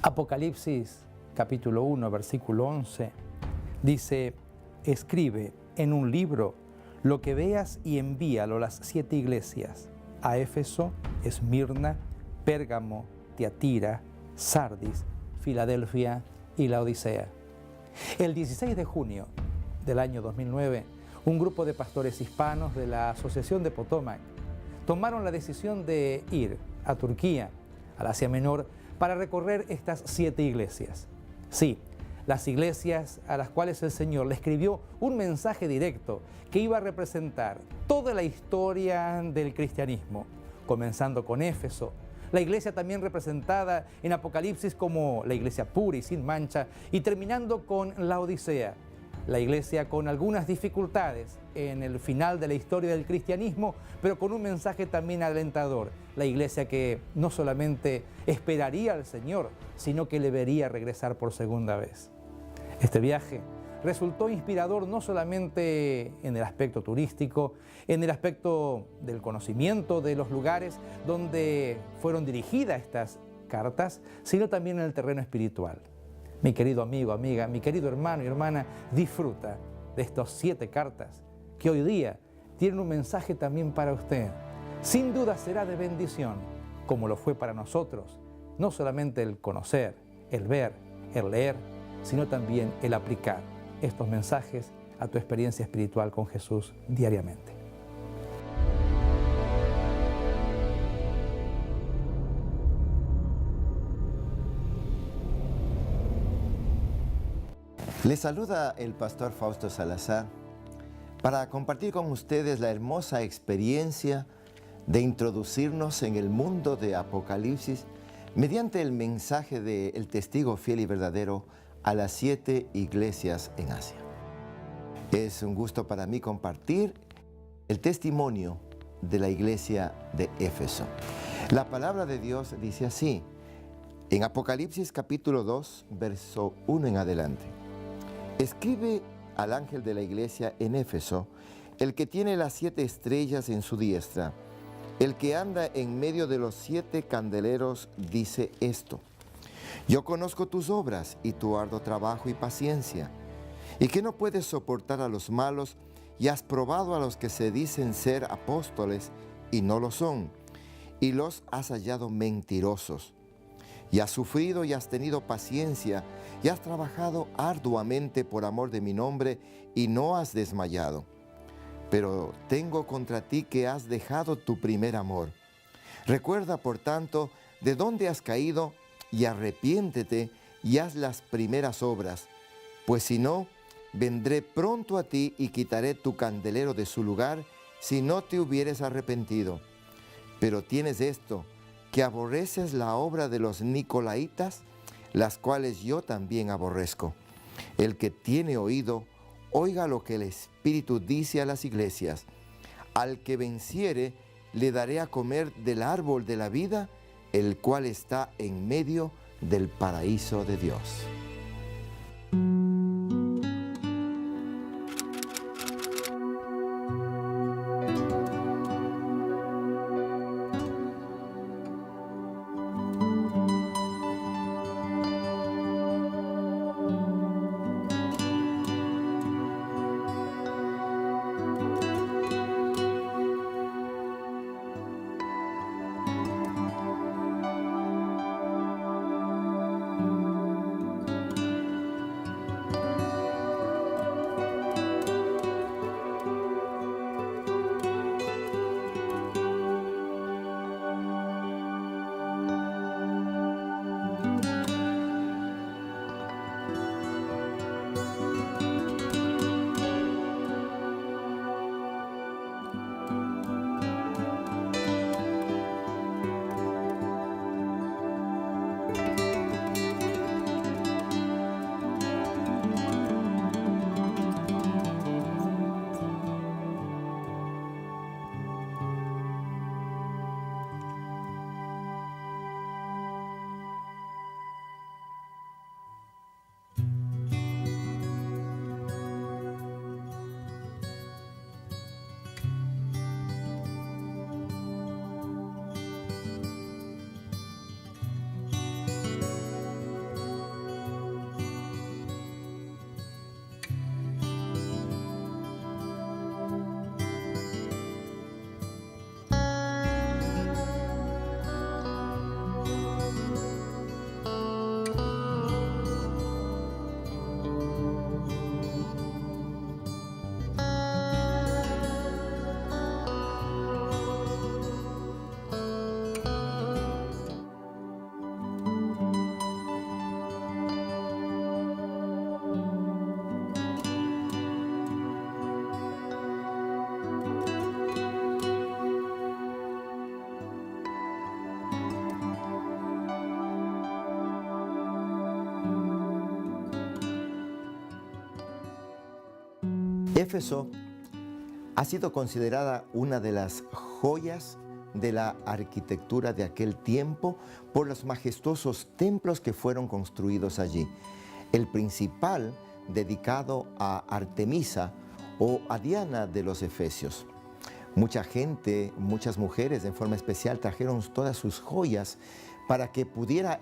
Apocalipsis capítulo 1, versículo 11, dice: escribe en un libro lo que veas y envíalo a las 7 iglesias, a Éfeso, Esmirna, Pérgamo, Tiatira, Sardis, Filadelfia y Laodicea. El 16 de junio del año 2009, un grupo de pastores hispanos de la Asociación de Potomac tomaron la decisión de ir a Turquía, al Asia Menor, para recorrer estas 7 iglesias. Sí, las iglesias a las cuales el Señor le escribió un mensaje directo que iba a representar toda la historia del cristianismo, comenzando con Éfeso, la iglesia también representada en Apocalipsis como la iglesia pura y sin mancha, y terminando con Laodicea, la iglesia con algunas dificultades en el final de la historia del cristianismo, pero con un mensaje también alentador. La iglesia que no solamente esperaría al Señor, sino que le vería regresar por segunda vez. Este viaje resultó inspirador no solamente en el aspecto turístico, en el aspecto del conocimiento de los lugares donde fueron dirigidas estas cartas, sino también en el terreno espiritual. Mi querido amigo, amiga, mi querido hermano y hermana, disfruta de estas 7 cartas que hoy día tienen un mensaje también para usted. Sin duda será de bendición, como lo fue para nosotros, no solamente el conocer, el ver, el leer, sino también el aplicar estos mensajes a tu experiencia espiritual con Jesús diariamente. Les saluda el pastor Fausto Salazar para compartir con ustedes la hermosa experiencia de introducirnos en el mundo de Apocalipsis mediante el mensaje del testigo fiel y verdadero a las 7 iglesias en Asia. Es un gusto para mí compartir el testimonio de la iglesia de Éfeso. La palabra de Dios dice así, en Apocalipsis capítulo 2, verso 1 en adelante. Escribe al ángel de la iglesia en Éfeso, el que tiene las 7 estrellas en su diestra, el que anda en medio de los 7 candeleros, dice esto: yo conozco tus obras y tu arduo trabajo y paciencia, y que no puedes soportar a los malos, y has probado a los que se dicen ser apóstoles y no lo son, y los has hallado mentirosos. Y has sufrido y has tenido paciencia, y has trabajado arduamente por amor de mi nombre, y no has desmayado. Pero tengo contra ti que has dejado tu primer amor. Recuerda, por tanto, de dónde has caído, y arrepiéntete, y haz las primeras obras. Pues si no, vendré pronto a ti, y quitaré tu candelero de su lugar, si no te hubieres arrepentido. Pero tienes esto, que aborreces la obra de los Nicolaitas, las cuales yo también aborrezco. El que tiene oído, oiga lo que el Espíritu dice a las iglesias. Al que venciere, le daré a comer del árbol de la vida, el cual está en medio del paraíso de Dios. Éfeso ha sido considerada una de las joyas de la arquitectura de aquel tiempo por los majestuosos templos que fueron construidos allí. El principal dedicado a Artemisa o a Diana de los Efesios. Mucha gente, muchas mujeres en forma especial trajeron todas sus joyas para que pudiera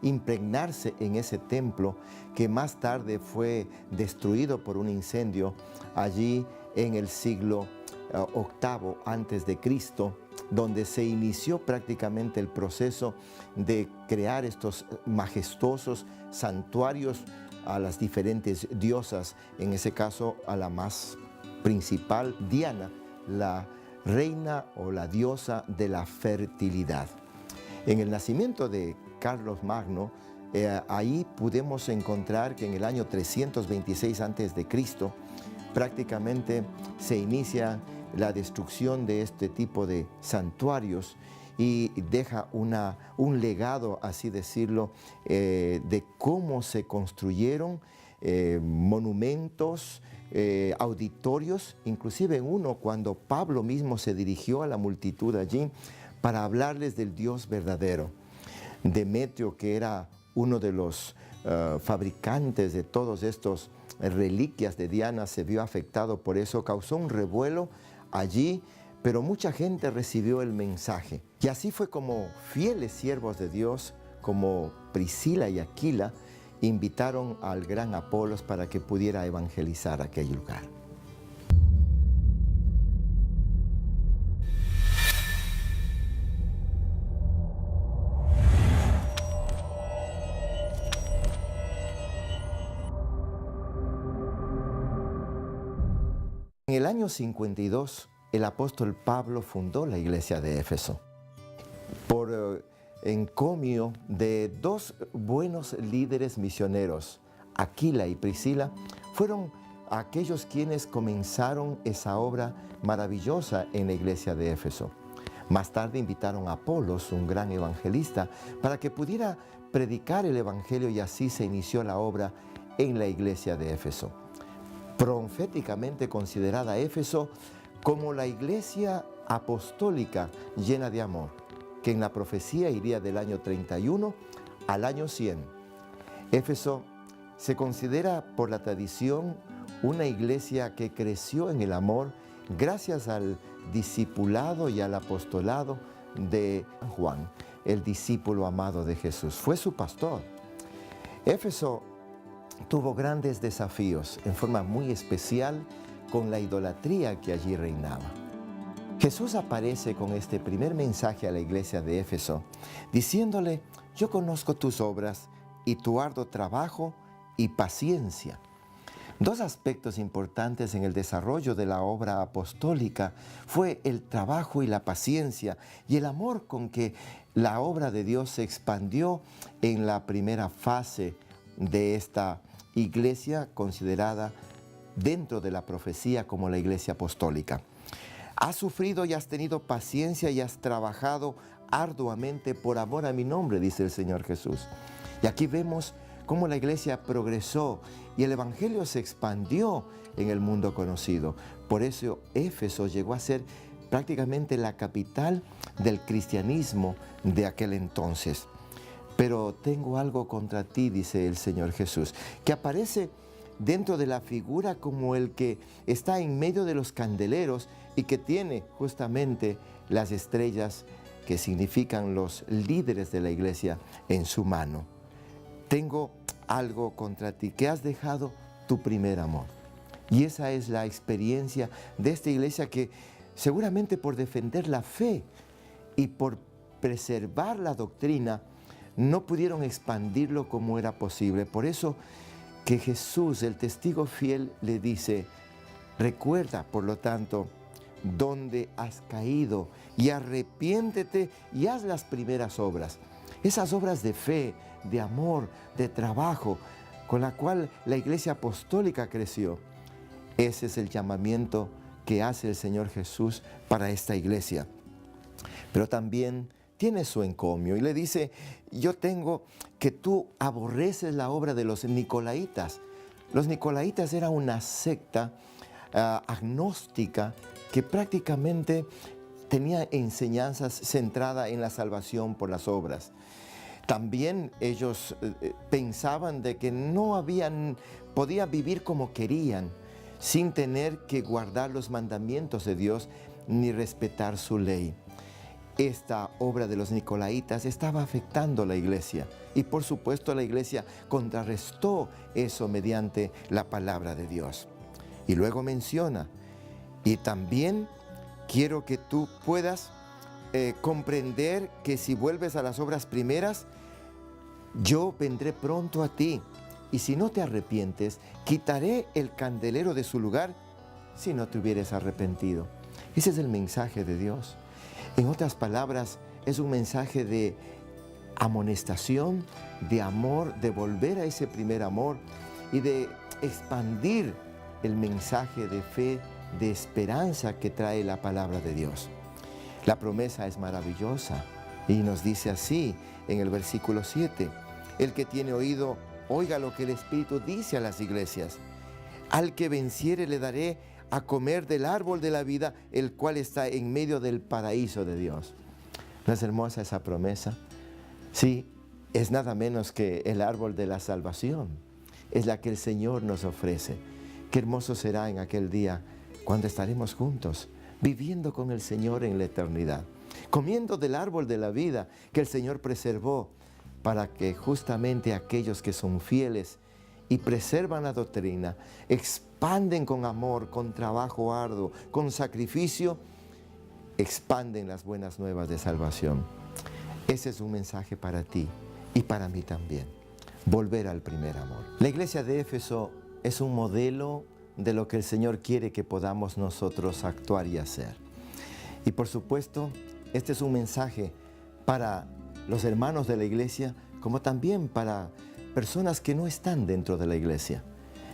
impregnarse en ese templo que más tarde fue destruido por un incendio allí en el siglo VIII antes de Cristo, donde se inició prácticamente el proceso de crear estos majestuosos santuarios a las diferentes diosas, en ese caso a la más principal, Diana, la reina o la diosa de la fertilidad. En el nacimiento de Carlos Magno, ahí pudimos encontrar que en el año 326 a.C. prácticamente se inicia la destrucción de este tipo de santuarios y deja un legado, así decirlo, de cómo se construyeron monumentos, auditorios, inclusive en uno cuando Pablo mismo se dirigió a la multitud allí para hablarles del Dios verdadero. Demetrio, que era uno de los fabricantes de todos estos reliquias de Diana, se vio afectado por eso, causó un revuelo allí, pero mucha gente recibió el mensaje. Y así fue como fieles siervos de Dios, como Priscila y Aquila, invitaron al gran Apolos para que pudiera evangelizar aquel lugar. En el año 52, el apóstol Pablo fundó la iglesia de Éfeso. Por encomio de dos buenos líderes misioneros, Aquila y Priscila, fueron aquellos quienes comenzaron esa obra maravillosa en la iglesia de Éfeso. Más tarde invitaron a Apolos, un gran evangelista, para que pudiera predicar el evangelio, y así se inició la obra en la iglesia de Éfeso. Proféticamente considerada Éfeso como la iglesia apostólica llena de amor, que en la profecía iría del año 31 al año 100. Éfeso se considera por la tradición una iglesia que creció en el amor gracias al discipulado y al apostolado de Juan, el discípulo amado de Jesús. Fue su pastor. Éfeso tuvo grandes desafíos, en forma muy especial con la idolatría que allí reinaba. Jesús aparece con este primer mensaje a la iglesia de Éfeso, diciéndole: yo conozco tus obras y tu arduo trabajo y paciencia. Dos aspectos importantes en el desarrollo de la obra apostólica fue el trabajo y la paciencia y el amor con que la obra de Dios se expandió en la primera fase de esta iglesia considerada dentro de la profecía como la iglesia apostólica. Has sufrido y has tenido paciencia y has trabajado arduamente por amor a mi nombre, dice el Señor Jesús. Y aquí vemos cómo la iglesia progresó y el evangelio se expandió en el mundo conocido. Por eso Éfeso llegó a ser prácticamente la capital del cristianismo de aquel entonces. Pero tengo algo contra ti, dice el Señor Jesús, que aparece dentro de la figura como el que está en medio de los candeleros y que tiene justamente las estrellas que significan los líderes de la iglesia en su mano. Tengo algo contra ti, que has dejado tu primer amor. Y esa es la experiencia de esta iglesia, que seguramente por defender la fe y por preservar la doctrina no pudieron expandirlo como era posible. Por eso que Jesús, el testigo fiel, le dice: recuerda, por lo tanto, dónde has caído y arrepiéntete y haz las primeras obras. Esas obras de fe, de amor, de trabajo, con la cual la iglesia apostólica creció. Ese es el llamamiento que hace el Señor Jesús para esta iglesia. Pero también tiene su encomio y le dice: yo tengo que tú aborreces la obra de los Nicolaitas. Los Nicolaitas era una secta agnóstica que prácticamente tenía enseñanzas centradas en la salvación por las obras. También ellos pensaban de que podían vivir como querían, sin tener que guardar los mandamientos de Dios ni respetar su ley. Esta obra de los nicolaitas estaba afectando a la iglesia y por supuesto la iglesia contrarrestó eso mediante la palabra de Dios. Y luego menciona, y también quiero que tú puedas comprender que si vuelves a las obras primeras, yo vendré pronto a ti, y si no te arrepientes, quitaré el candelero de su lugar si no te hubieres arrepentido. Ese es el mensaje de Dios. En otras palabras, es un mensaje de amonestación, de amor, de volver a ese primer amor y de expandir el mensaje de fe, de esperanza que trae la palabra de Dios. La promesa es maravillosa y nos dice así en el versículo 7, el que tiene oído, oiga lo que el Espíritu dice a las iglesias. Al que venciere le daré a comer del árbol de la vida, el cual está en medio del paraíso de Dios. ¿No es hermosa esa promesa? Sí, es nada menos que el árbol de la salvación. Es la que el Señor nos ofrece. Qué hermoso será en aquel día cuando estaremos juntos, viviendo con el Señor en la eternidad, comiendo del árbol de la vida que el Señor preservó para que justamente aquellos que son fieles y preservan la doctrina, expanden con amor, con trabajo arduo, con sacrificio, expanden las buenas nuevas de salvación. Ese es un mensaje para ti y para mí también. Volver al primer amor. La iglesia de Éfeso es un modelo de lo que el Señor quiere que podamos nosotros actuar y hacer. Y por supuesto, este es un mensaje para los hermanos de la iglesia, como también para personas que no están dentro de la iglesia.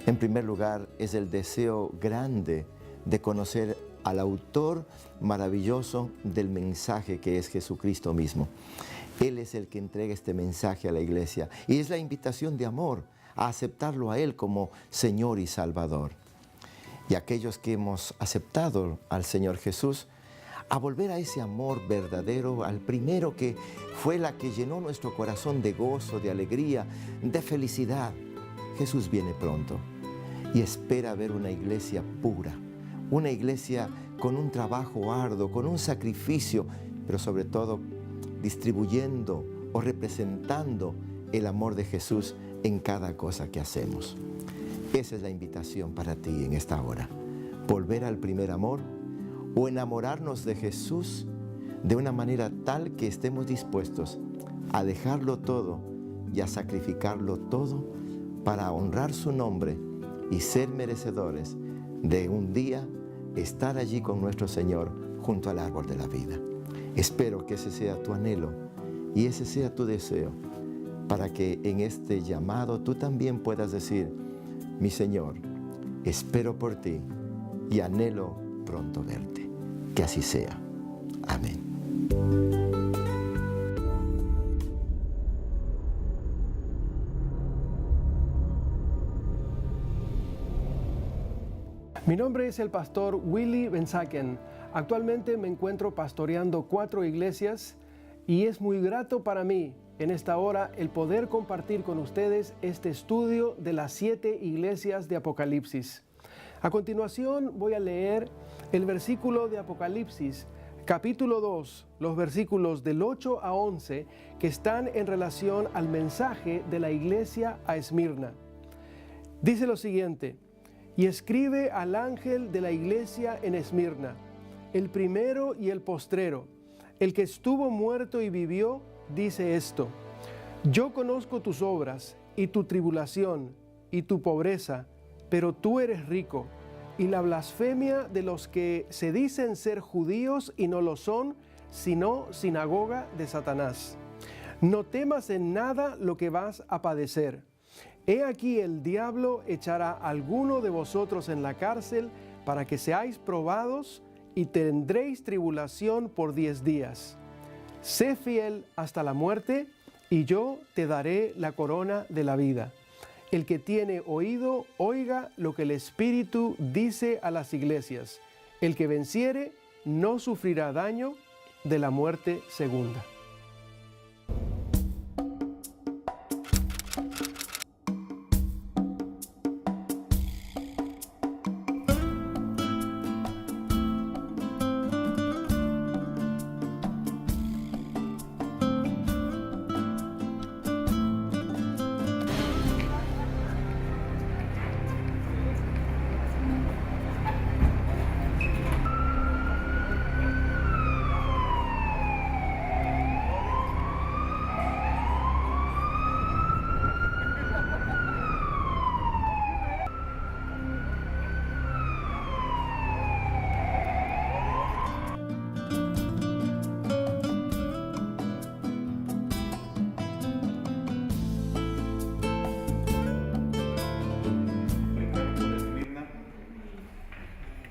En primer lugar, es el deseo grande de conocer al autor maravilloso del mensaje que es Jesucristo mismo. Él es el que entrega este mensaje a la iglesia y es la invitación de amor a aceptarlo a Él como Señor y Salvador. Y aquellos que hemos aceptado al Señor Jesús, a volver a ese amor verdadero, al primero que fue la que llenó nuestro corazón de gozo, de alegría, de felicidad. Jesús viene pronto y espera ver una iglesia pura, una iglesia con un trabajo arduo, con un sacrificio, pero sobre todo distribuyendo o representando el amor de Jesús en cada cosa que hacemos. Esa es la invitación para ti en esta hora. Volver al primer amor o enamorarnos de Jesús de una manera tal que estemos dispuestos a dejarlo todo y a sacrificarlo todo para honrar su nombre y ser merecedores de un día estar allí con nuestro Señor junto al árbol de la vida. Espero que ese sea tu anhelo y ese sea tu deseo, para que en este llamado tú también puedas decir: mi Señor, espero por ti y anhelo pronto verte. Que así sea. Amén. Mi nombre es el pastor Willy Benzaken. Actualmente me encuentro pastoreando 4 iglesias y es muy grato para mí en esta hora el poder compartir con ustedes este estudio de las 7 iglesias de Apocalipsis. A continuación voy a leer el versículo de Apocalipsis, capítulo 2, los versículos del 8 a 11 que están en relación al mensaje de la iglesia a Esmirna. Dice lo siguiente: y escribe al ángel de la iglesia en Esmirna, el primero y el postrero, el que estuvo muerto y vivió, dice esto: yo conozco tus obras y tu tribulación y tu pobreza, pero tú eres rico, y la blasfemia de los que se dicen ser judíos y no lo son, sino sinagoga de Satanás. No temas en nada lo que vas a padecer. He aquí el diablo echará a alguno de vosotros en la cárcel para que seáis probados y tendréis tribulación por 10 días. Sé fiel hasta la muerte y yo te daré la corona de la vida. El que tiene oído, oiga lo que el Espíritu dice a las iglesias. El que venciere no sufrirá daño de la muerte segunda.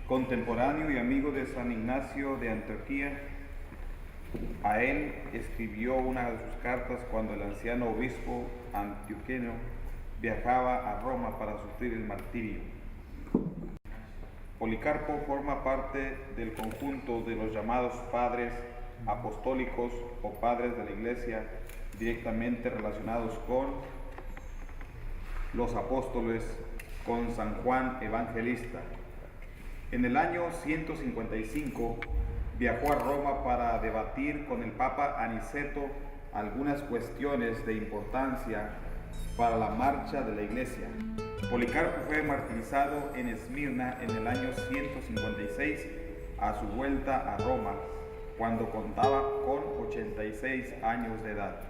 Contemporáneo y amigo de San Ignacio de Antioquía, a él escribió una de sus cartas cuando el anciano obispo antioqueño viajaba a Roma para sufrir el martirio. Policarpo forma parte del conjunto de los llamados padres apostólicos o padres de la Iglesia, directamente relacionados con los apóstoles, con San Juan Evangelista. En el año 155 viajó a Roma para debatir con el Papa Aniceto algunas cuestiones de importancia para la marcha de la Iglesia. Policarpo fue martirizado en Esmirna en el año 156 a su vuelta a Roma, cuando contaba con 86 años de edad.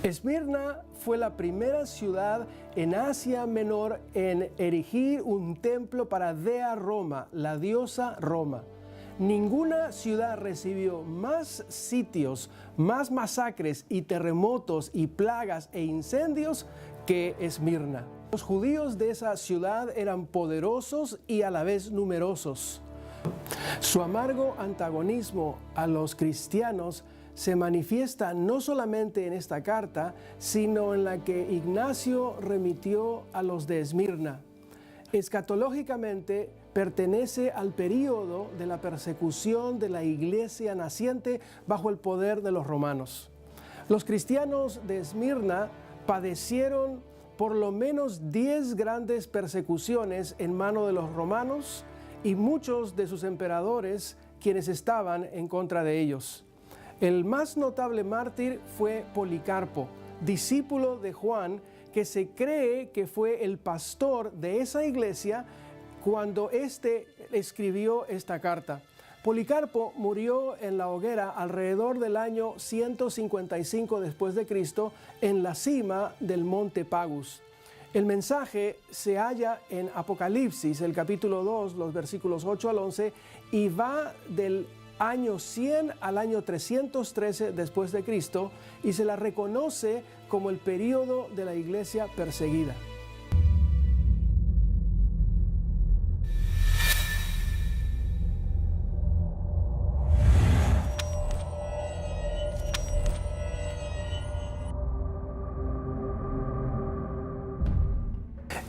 Esmirna fue la primera ciudad en Asia Menor en erigir un templo para Dea Roma, la diosa Roma. Ninguna ciudad recibió más sitios, más masacres y terremotos y plagas e incendios que Esmirna. Los judíos de esa ciudad eran poderosos y a la vez numerosos. Su amargo antagonismo a los cristianos se manifiesta no solamente en esta carta, sino en la que Ignacio remitió a los de Esmirna. Escatológicamente pertenece al período de la persecución de la iglesia naciente bajo el poder de los romanos. Los cristianos de Esmirna padecieron por lo menos 10 grandes persecuciones en mano de los romanos y muchos de sus emperadores quienes estaban en contra de ellos. El más notable mártir fue Policarpo, discípulo de Juan, que se cree que fue el pastor de esa iglesia cuando éste escribió esta carta. Policarpo murió en la hoguera alrededor del año 155 después de Cristo en la cima del monte Pagus. El mensaje se halla en Apocalipsis, el capítulo 2, los versículos 8 al 11, y va del año 100 al año 313 después de Cristo, y se la reconoce como el período de la iglesia perseguida.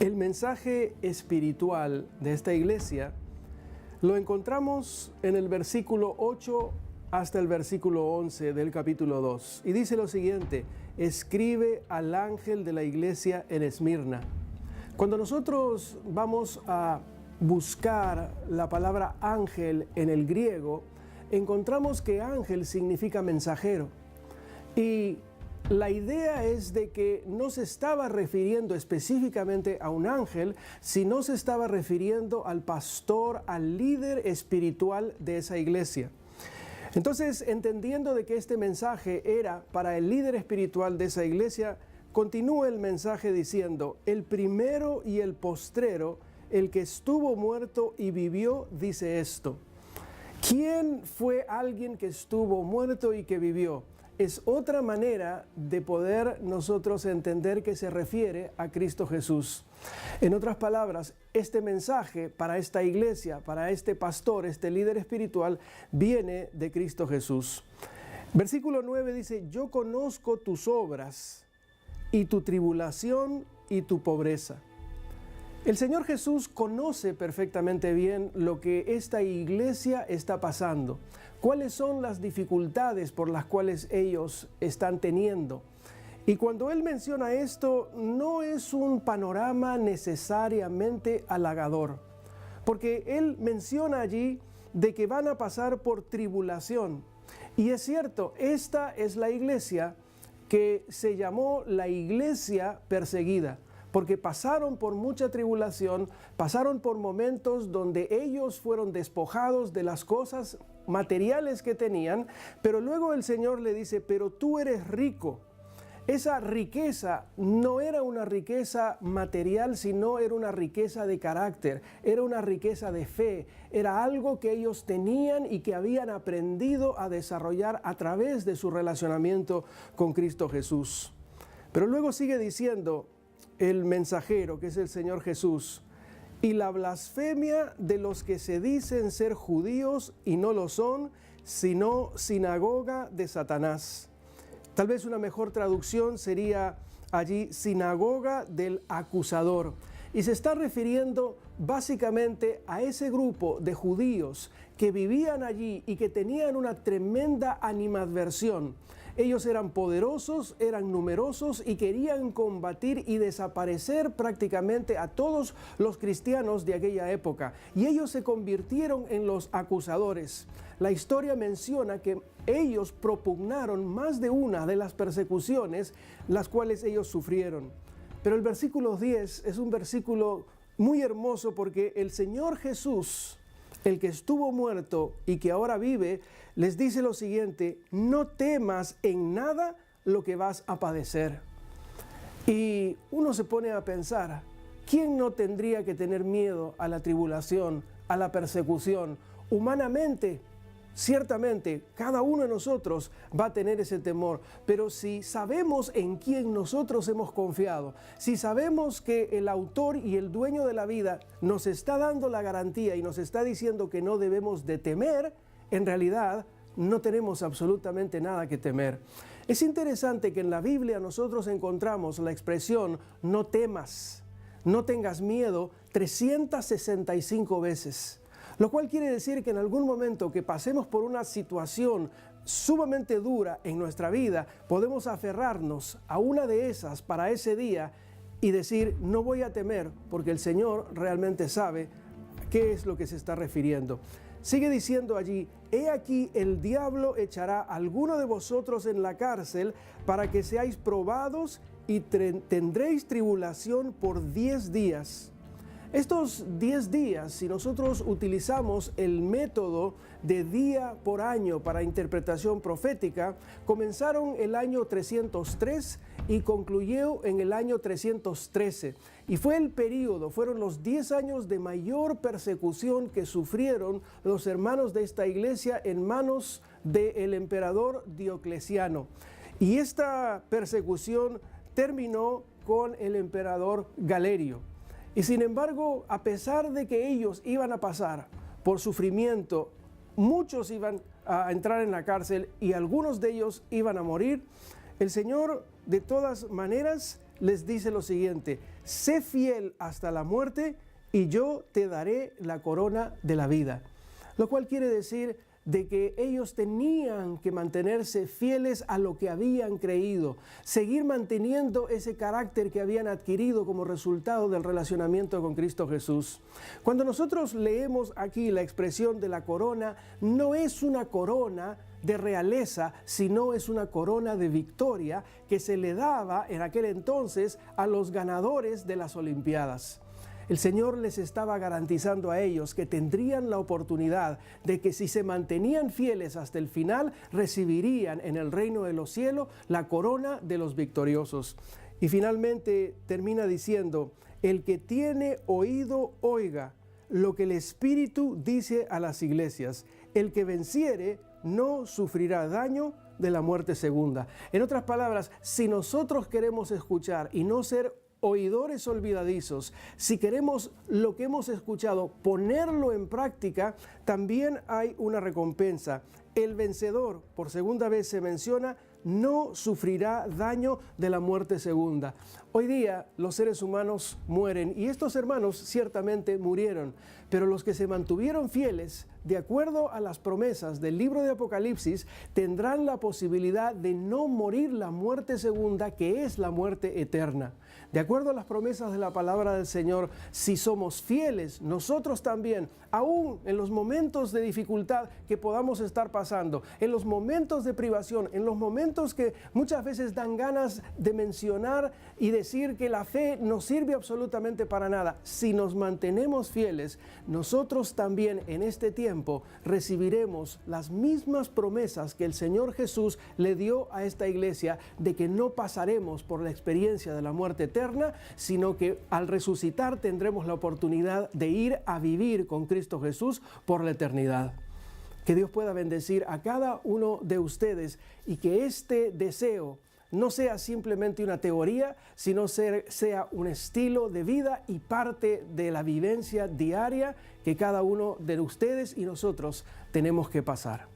El mensaje espiritual de esta iglesia lo encontramos en el versículo 8 hasta el versículo 11 del capítulo 2. Y dice lo siguiente: escribe al ángel de la iglesia en Esmirna. Cuando nosotros vamos a buscar la palabra ángel en el griego, encontramos que ángel significa mensajero. Y la idea es de que no se estaba refiriendo específicamente a un ángel, sino se estaba refiriendo al pastor, al líder espiritual de esa iglesia. Entonces, entendiendo de que este mensaje era para el líder espiritual de esa iglesia, continúa el mensaje diciendo: el primero y el postrero, el que estuvo muerto y vivió, dice esto. ¿Quién fue alguien que estuvo muerto y que vivió? Es otra manera de poder nosotros entender que se refiere a Cristo Jesús. En otras palabras, este mensaje para esta iglesia, para este pastor, este líder espiritual, viene de Cristo Jesús. Versículo 9 dice, yo conozco tus obras y tu tribulación y tu pobreza. El Señor Jesús conoce perfectamente bien lo que esta iglesia está pasando, cuáles son las dificultades por las cuales ellos están teniendo. Y cuando Él menciona esto, no es un panorama necesariamente halagador, porque Él menciona allí de que van a pasar por tribulación. Y es cierto, esta es la iglesia que se llamó la iglesia perseguida, porque pasaron por mucha tribulación, pasaron por momentos donde ellos fueron despojados de las cosas materiales que tenían, pero luego el Señor le dice, pero tú eres rico. Esa riqueza no era una riqueza material, sino era una riqueza de carácter, era una riqueza de fe, era algo que ellos tenían y que habían aprendido a desarrollar a través de su relacionamiento con Cristo Jesús. Pero luego sigue diciendo el mensajero, que es el Señor Jesús, y la blasfemia de los que se dicen ser judíos y no lo son, sino sinagoga de Satanás. Tal vez una mejor traducción sería allí sinagoga del acusador. Y se está refiriendo básicamente a ese grupo de judíos que vivían allí y que tenían una tremenda animadversión. Ellos eran poderosos, eran numerosos y querían combatir y desaparecer prácticamente a todos los cristianos de aquella época. Y ellos se convirtieron en los acusadores. La historia menciona que ellos propugnaron más de una de las persecuciones las cuales ellos sufrieron. Pero el versículo 10 es un versículo muy hermoso porque el Señor Jesús, el que estuvo muerto y que ahora vive, les dice lo siguiente, no temas en nada lo que vas a padecer. Y uno se pone a pensar, ¿quién no tendría que tener miedo a la tribulación, a la persecución? Humanamente, ciertamente, cada uno de nosotros va a tener ese temor, pero si sabemos en quién nosotros hemos confiado, si sabemos que el autor y el dueño de la vida nos está dando la garantía y nos está diciendo que no debemos de temer, en realidad no tenemos absolutamente nada que temer. Es interesante que en la Biblia nosotros encontramos la expresión no temas, no tengas miedo 365 veces. Lo cual quiere decir que en algún momento que pasemos por una situación sumamente dura en nuestra vida, podemos aferrarnos a una de esas para ese día y decir, no voy a temer, porque el Señor realmente sabe qué es lo que se está refiriendo. Sigue diciendo allí, he aquí el diablo echará a alguno de vosotros en la cárcel para que seáis probados y tendréis tribulación por 10 días. Estos 10 días, si nosotros utilizamos el método de día por año para interpretación profética, comenzaron el año 303 y concluyó en el año 313. Y fue el período, fueron los 10 años de mayor persecución que sufrieron los hermanos de esta iglesia en manos del emperador Diocleciano. Y esta persecución terminó con el emperador Galerio. Y sin embargo, a pesar de que ellos iban a pasar por sufrimiento, muchos iban a entrar en la cárcel y algunos de ellos iban a morir, el Señor de todas maneras les dice lo siguiente, sé fiel hasta la muerte y yo te daré la corona de la vida. Lo cual quiere decir de que ellos tenían que mantenerse fieles a lo que habían creído, seguir manteniendo ese carácter que habían adquirido como resultado del relacionamiento con Cristo Jesús. Cuando nosotros leemos aquí la expresión de la corona, no es una corona de realeza, sino es una corona de victoria que se le daba en aquel entonces a los ganadores de las Olimpiadas. El Señor les estaba garantizando a ellos que tendrían la oportunidad de que si se mantenían fieles hasta el final, recibirían en el reino de los cielos la corona de los victoriosos. Y finalmente termina diciendo, el que tiene oído, oiga lo que el Espíritu dice a las iglesias. El que venciere no sufrirá daño de la muerte segunda. En otras palabras, si nosotros queremos escuchar y no ser oidores olvidadizos, si queremos lo que hemos escuchado ponerlo en práctica, también hay una recompensa. El vencedor, por segunda vez se menciona, no sufrirá daño de la muerte segunda. Hoy día los seres humanos mueren y estos hermanos ciertamente murieron, pero los que se mantuvieron fieles, de acuerdo a las promesas del libro de Apocalipsis, tendrán la posibilidad de no morir la muerte segunda, que es la muerte eterna. De acuerdo a las promesas de la palabra del Señor, si somos fieles, nosotros también, aún en los momentos de dificultad que podamos estar pasando, en los momentos de privación, en los momentos que muchas veces dan ganas de mencionar y decir que la fe no sirve absolutamente para nada, si nos mantenemos fieles, nosotros también en este tiempo recibiremos las mismas promesas que el Señor Jesús le dio a esta iglesia, de que no pasaremos por la experiencia de la muerte eterna, sino que al resucitar tendremos la oportunidad de ir a vivir con Cristo Jesús por la eternidad. Que Dios pueda bendecir a cada uno de ustedes y que este deseo no sea simplemente una teoría, sino sea un estilo de vida y parte de la vivencia diaria que cada uno de ustedes y nosotros tenemos que pasar.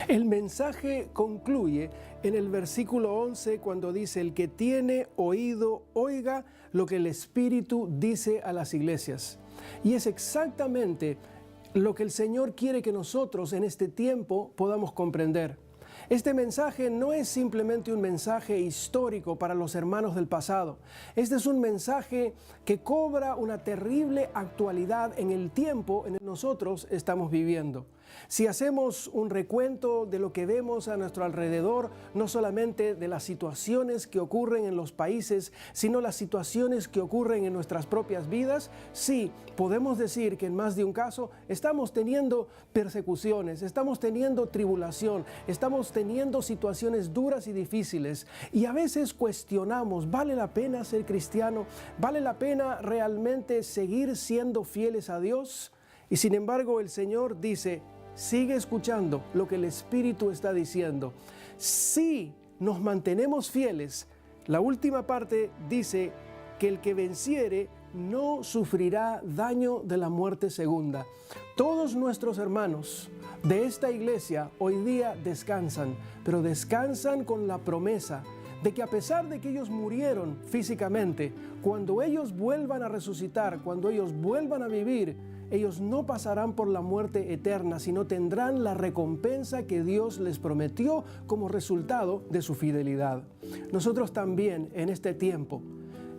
El mensaje concluye en el versículo 11 cuando dice: el que tiene oído, oiga lo que el Espíritu dice a las iglesias. Y es exactamente lo que el Señor quiere que nosotros en este tiempo podamos comprender. Este mensaje no es simplemente un mensaje histórico para los hermanos del pasado. Este es un mensaje que cobra una terrible actualidad en el tiempo en el que nosotros estamos viviendo. Si hacemos un recuento de lo que vemos a nuestro alrededor, no solamente de las situaciones que ocurren en los países, sino las situaciones que ocurren en nuestras propias vidas, sí, podemos decir que en más de un caso estamos teniendo persecuciones, estamos teniendo tribulación, estamos teniendo situaciones duras y difíciles, y a veces cuestionamos: ¿vale la pena ser cristiano? ¿Vale la pena realmente seguir siendo fieles a Dios? Y sin embargo el Señor dice: sigue escuchando lo que el Espíritu está diciendo. Si nos mantenemos fieles, la última parte dice que el que venciere no sufrirá daño de la muerte segunda. Todos nuestros hermanos de esta iglesia hoy día descansan, pero descansan con la promesa de que a pesar de que ellos murieron físicamente, cuando ellos vuelvan a resucitar, cuando ellos vuelvan a vivir, ellos no pasarán por la muerte eterna, sino tendrán la recompensa que Dios les prometió como resultado de su fidelidad. Nosotros también en este tiempo,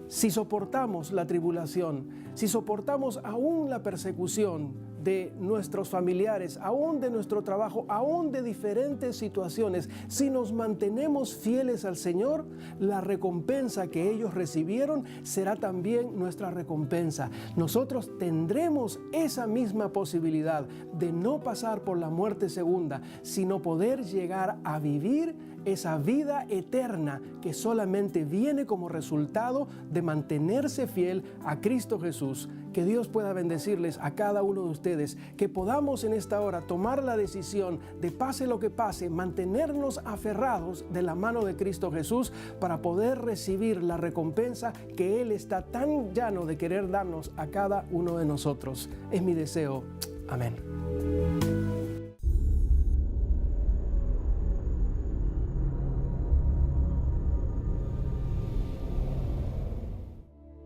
si soportamos la tribulación, si soportamos aún la persecución de nuestros familiares, aún de nuestro trabajo, aún de diferentes situaciones, si nos mantenemos fieles al Señor, la recompensa que ellos recibieron será también nuestra recompensa. Nosotros tendremos esa misma posibilidad de no pasar por la muerte segunda, sino poder llegar a vivir esa vida eterna que solamente viene como resultado de mantenerse fiel a Cristo Jesús. Que Dios pueda bendecirles a cada uno de ustedes, que podamos en esta hora tomar la decisión de, pase lo que pase, mantenernos aferrados de la mano de Cristo Jesús para poder recibir la recompensa que Él está tan llano de querer darnos a cada uno de nosotros. Es mi deseo. Amén.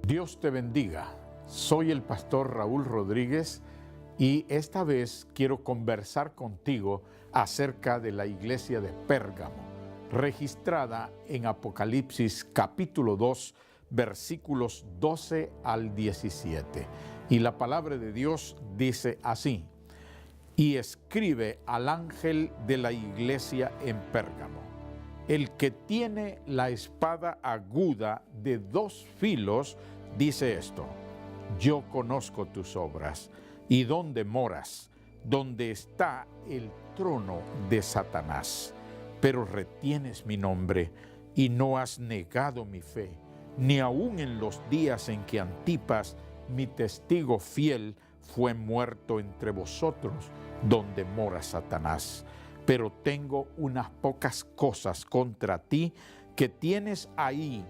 Dios te bendiga. Soy el pastor Raúl Rodríguez y esta vez quiero conversar contigo acerca de la iglesia de Pérgamo, registrada en Apocalipsis capítulo 2, versículos 12 al 17. Y la palabra de Dios dice así: y escribe al ángel de la iglesia en Pérgamo, el que tiene la espada aguda de 2 filos, dice esto: yo conozco tus obras y dónde moras, donde está el trono de Satanás, pero retienes mi nombre y no has negado mi fe, ni aun en los días en que Antipas, mi testigo fiel, fue muerto entre vosotros, donde mora Satanás. Pero tengo unas pocas cosas contra ti, que tienes ahí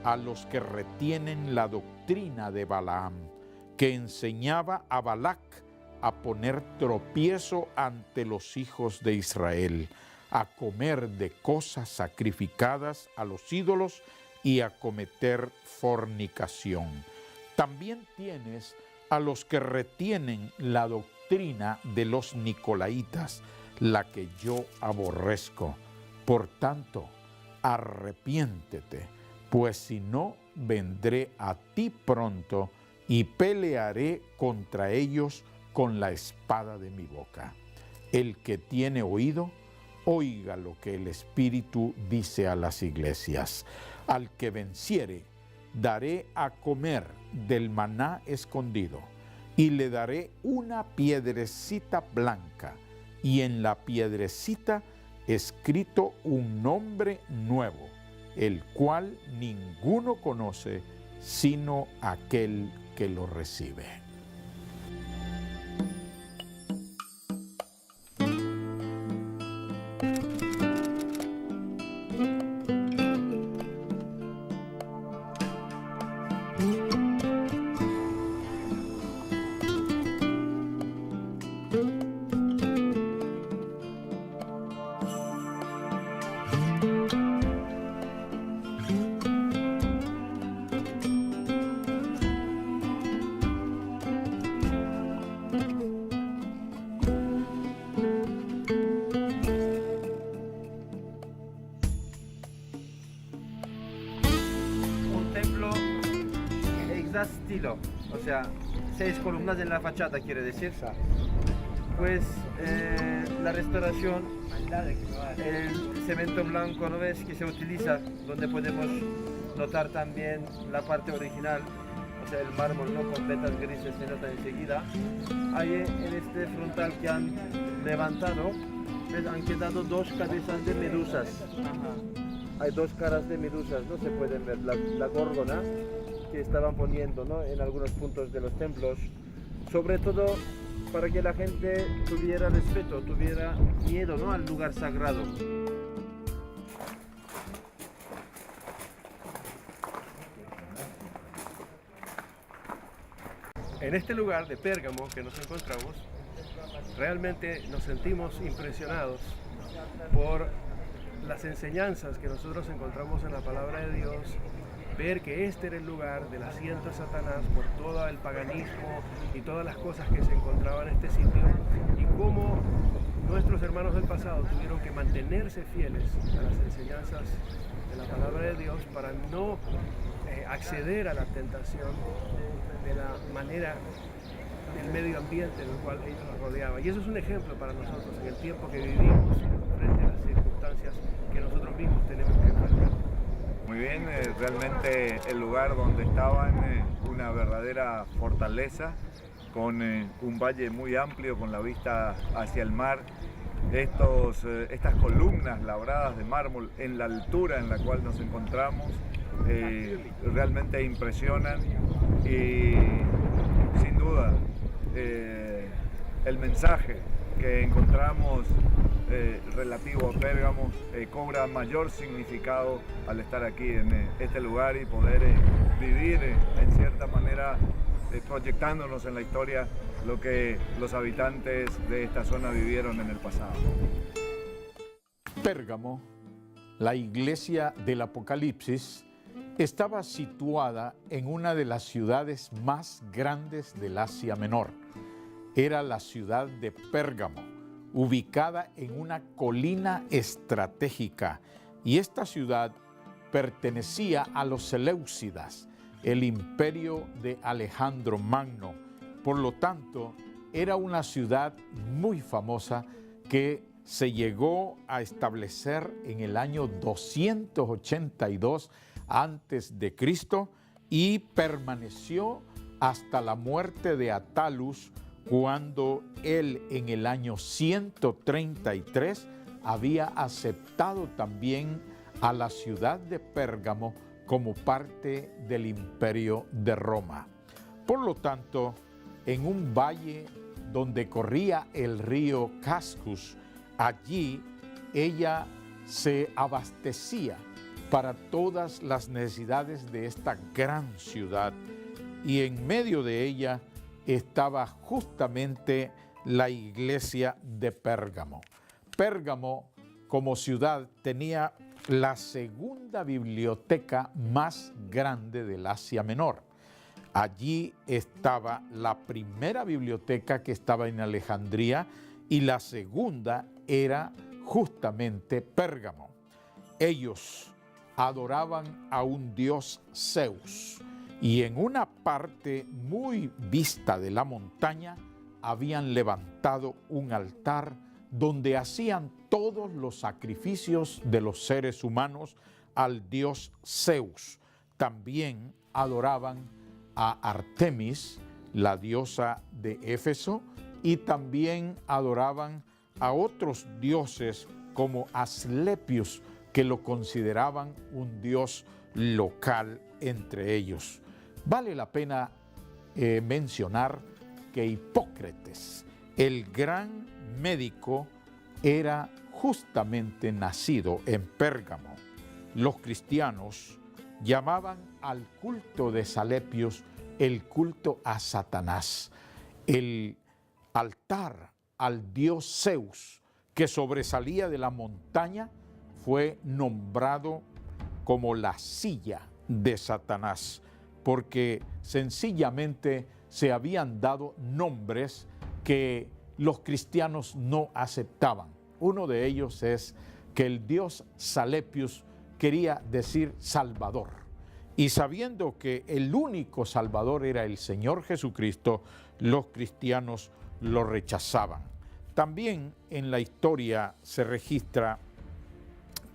a los que retienen la doctrina de Balaam, que enseñaba a Balac a poner tropiezo ante los hijos de Israel, a comer de cosas sacrificadas a los ídolos y a cometer fornicación. También tienes a los que retienen la doctrina de los nicolaitas, la que yo aborrezco. Por tanto, arrepiéntete, pues si no, vendré a ti pronto y pelearé contra ellos con la espada de mi boca. El que tiene oído, oiga lo que el Espíritu dice a las iglesias. Al que venciere, daré a comer del maná escondido, y le daré una piedrecita blanca, y en la piedrecita escrito un nombre nuevo, el cual ninguno conoce sino aquel que lo recibe. Estilo, o sea, 6 columnas en la fachada, quiere decir. Pues la restauración, el cemento blanco, ¿no ves? Que se utiliza, donde podemos notar también la parte original, o sea, el mármol, ¿no? Con vetas grises se nota enseguida. Ahí en este frontal que han levantado, ¿ves? Han quedado 2 cabezas de medusas. Hay 2 caras de medusas, no se pueden ver, la górgona que estaban poniendo, ¿no? En algunos puntos de los templos, sobre todo para que la gente tuviera respeto, tuviera miedo, ¿no? Al lugar sagrado. En este lugar de Pérgamo que nos encontramos, realmente nos sentimos impresionados por las enseñanzas que nosotros encontramos en la palabra de Dios, ver que este era el lugar del asiento de Satanás por todo el paganismo y todas las cosas que se encontraban en este sitio, y cómo nuestros hermanos del pasado tuvieron que mantenerse fieles a las enseñanzas de la palabra de Dios para no acceder a la tentación de la manera del medio ambiente en el cual ellos nos rodeaban. Y eso es un ejemplo para nosotros en el tiempo que vivimos frente a las circunstancias que nosotros mismos tenemos que enfrentar. Muy bien, realmente el lugar donde estaban, una verdadera fortaleza, con un valle muy amplio con la vista hacia el mar. Estas columnas labradas de mármol en la altura en la cual nos encontramos realmente impresionan, y sin duda el mensaje que encontramos relativo a Pérgamo cobra mayor significado al estar aquí en este lugar y poder vivir en cierta manera proyectándonos en la historia lo que los habitantes de esta zona vivieron en el pasado. Pérgamo, la iglesia del Apocalipsis, estaba situada en una de las ciudades más grandes del Asia Menor. Era la ciudad de Pérgamo, ubicada en una colina estratégica, y esta ciudad pertenecía a los Seleucidas, el imperio de Alejandro Magno. Por lo tanto, era una ciudad muy famosa que se llegó a establecer en el año 282 antes de Cristo y permaneció hasta la muerte de Attalus, cuando él en el año 133 había aceptado también a la ciudad de Pérgamo como parte del imperio de Roma. Por lo tanto, en un valle donde corría el río Cascus, allí ella se abastecía para todas las necesidades de esta gran ciudad, y en medio de ella estaba justamente la iglesia de Pérgamo. Pérgamo, como ciudad, tenía la segunda biblioteca más grande del Asia Menor. Allí estaba la primera biblioteca, que estaba en Alejandría, y la segunda era justamente Pérgamo. Ellos adoraban a un dios Zeus, y en una parte muy vista de la montaña habían levantado un altar donde hacían todos los sacrificios de los seres humanos al dios Zeus. También adoraban a Artemis, la diosa de Éfeso, y también adoraban a otros dioses como Asclepius, que lo consideraban un dios local entre ellos. Vale la pena mencionar que Hipócrates, el gran médico, era justamente nacido en Pérgamo. Los cristianos llamaban al culto de Asclepius el culto a Satanás. El altar al dios Zeus, que sobresalía de la montaña, fue nombrado como la silla de Satanás, porque sencillamente se habían dado nombres que los cristianos no aceptaban. Uno de ellos es que el dios Asclepius quería decir Salvador, y sabiendo que el único Salvador era el Señor Jesucristo, los cristianos lo rechazaban. También en la historia se registra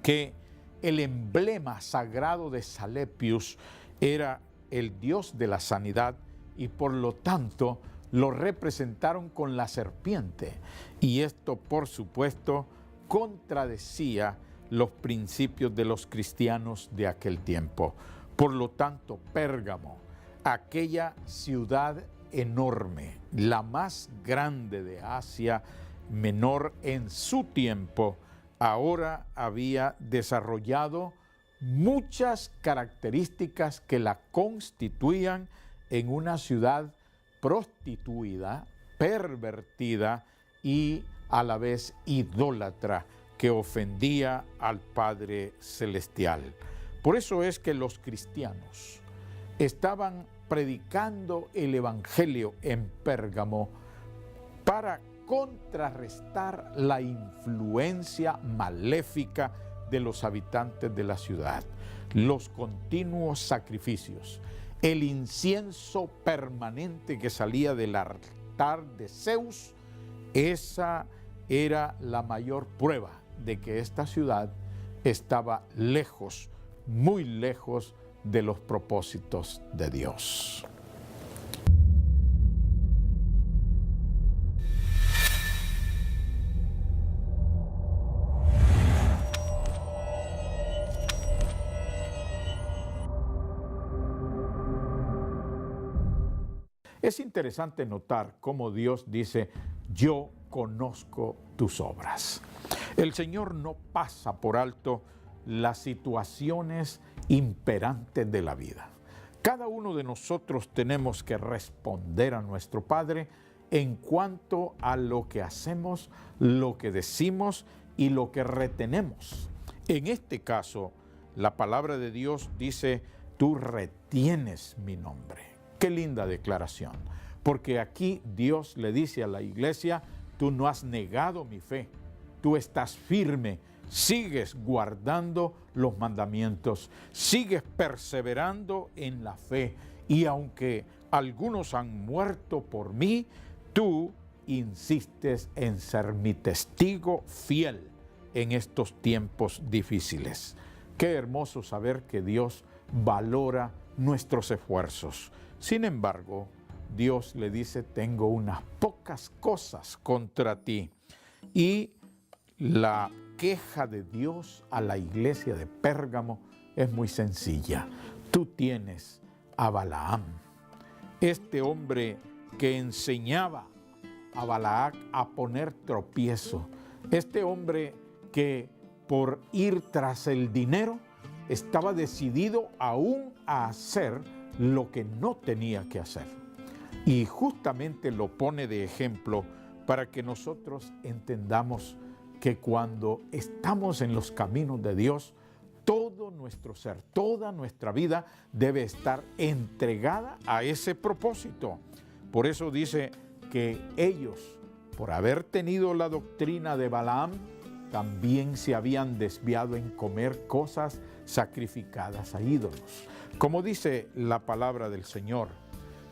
que el emblema sagrado de Asclepius era el dios de la sanidad, y por lo tanto lo representaron con la serpiente, y esto por supuesto contradecía los principios de los cristianos de aquel tiempo. Por lo tanto, Pérgamo, aquella ciudad enorme, la más grande de Asia Menor en su tiempo, ahora había desarrollado muchas características que la constituían en una ciudad prostituida, pervertida y a la vez idólatra, que ofendía al Padre Celestial. Por eso es que los cristianos estaban predicando el Evangelio en Pérgamo para contrarrestar la influencia maléfica de los habitantes de la ciudad, los continuos sacrificios, el incienso permanente que salía del altar de Zeus. Esa era la mayor prueba de que esta ciudad estaba lejos, muy lejos de los propósitos de Dios. Es interesante notar cómo Dios dice: yo conozco tus obras. El Señor no pasa por alto las situaciones imperantes de la vida. Cada uno de nosotros tenemos que responder a nuestro Padre en cuanto a lo que hacemos, lo que decimos y lo que retenemos. En este caso, la palabra de Dios dice: tú retienes mi nombre. Qué linda declaración, porque aquí Dios le dice a la iglesia: tú no has negado mi fe, tú estás firme, sigues guardando los mandamientos, sigues perseverando en la fe, y aunque algunos han muerto por mí, tú insistes en ser mi testigo fiel en estos tiempos difíciles. Qué hermoso saber que Dios valora nuestros esfuerzos. Sin embargo, Dios le dice: tengo unas pocas cosas contra ti. Y la queja de Dios a la iglesia de Pérgamo es muy sencilla. Tú tienes a Balaam, este hombre que enseñaba a Balac a poner tropiezo, este hombre que por ir tras el dinero estaba decidido aún a hacer lo que no tenía que hacer. Y justamente lo pone de ejemplo para que nosotros entendamos que cuando estamos en los caminos de Dios, todo nuestro ser, toda nuestra vida debe estar entregada a ese propósito. Por eso dice que ellos, por haber tenido la doctrina de Balaam, también se habían desviado en comer cosas sacrificadas a ídolos. Como dice la palabra del Señor,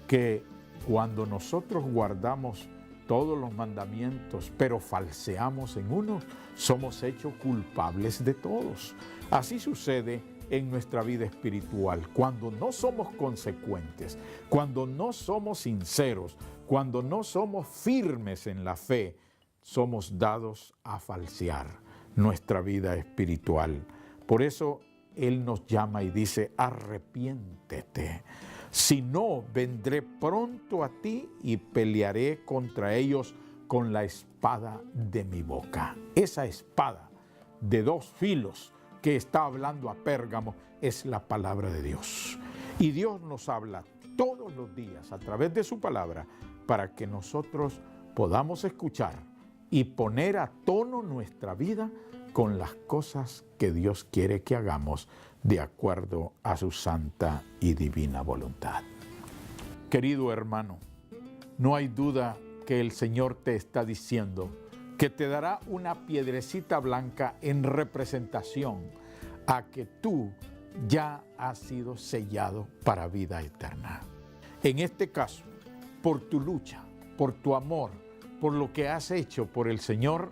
que cuando nosotros guardamos todos los mandamientos, pero falseamos en uno, somos hechos culpables de todos. Así sucede en nuestra vida espiritual. Cuando no somos consecuentes, cuando no somos sinceros, cuando no somos firmes en la fe, somos dados a falsear nuestra vida espiritual. Por eso Él nos llama y dice: arrepiéntete. Si no, vendré pronto a ti y pelearé contra ellos con la espada de mi boca. Esa espada de dos filos que está hablando a Pérgamo es la palabra de Dios. Y Dios nos habla todos los días a través de su palabra para que nosotros podamos escuchar y poner a tono nuestra vida con las cosas que Dios quiere que hagamos de acuerdo a su santa y divina voluntad. Querido hermano, no hay duda que el Señor te está diciendo que te dará una piedrecita blanca en representación a que tú ya has sido sellado para vida eterna. En este caso, por tu lucha, por tu amor, por lo que has hecho por el Señor,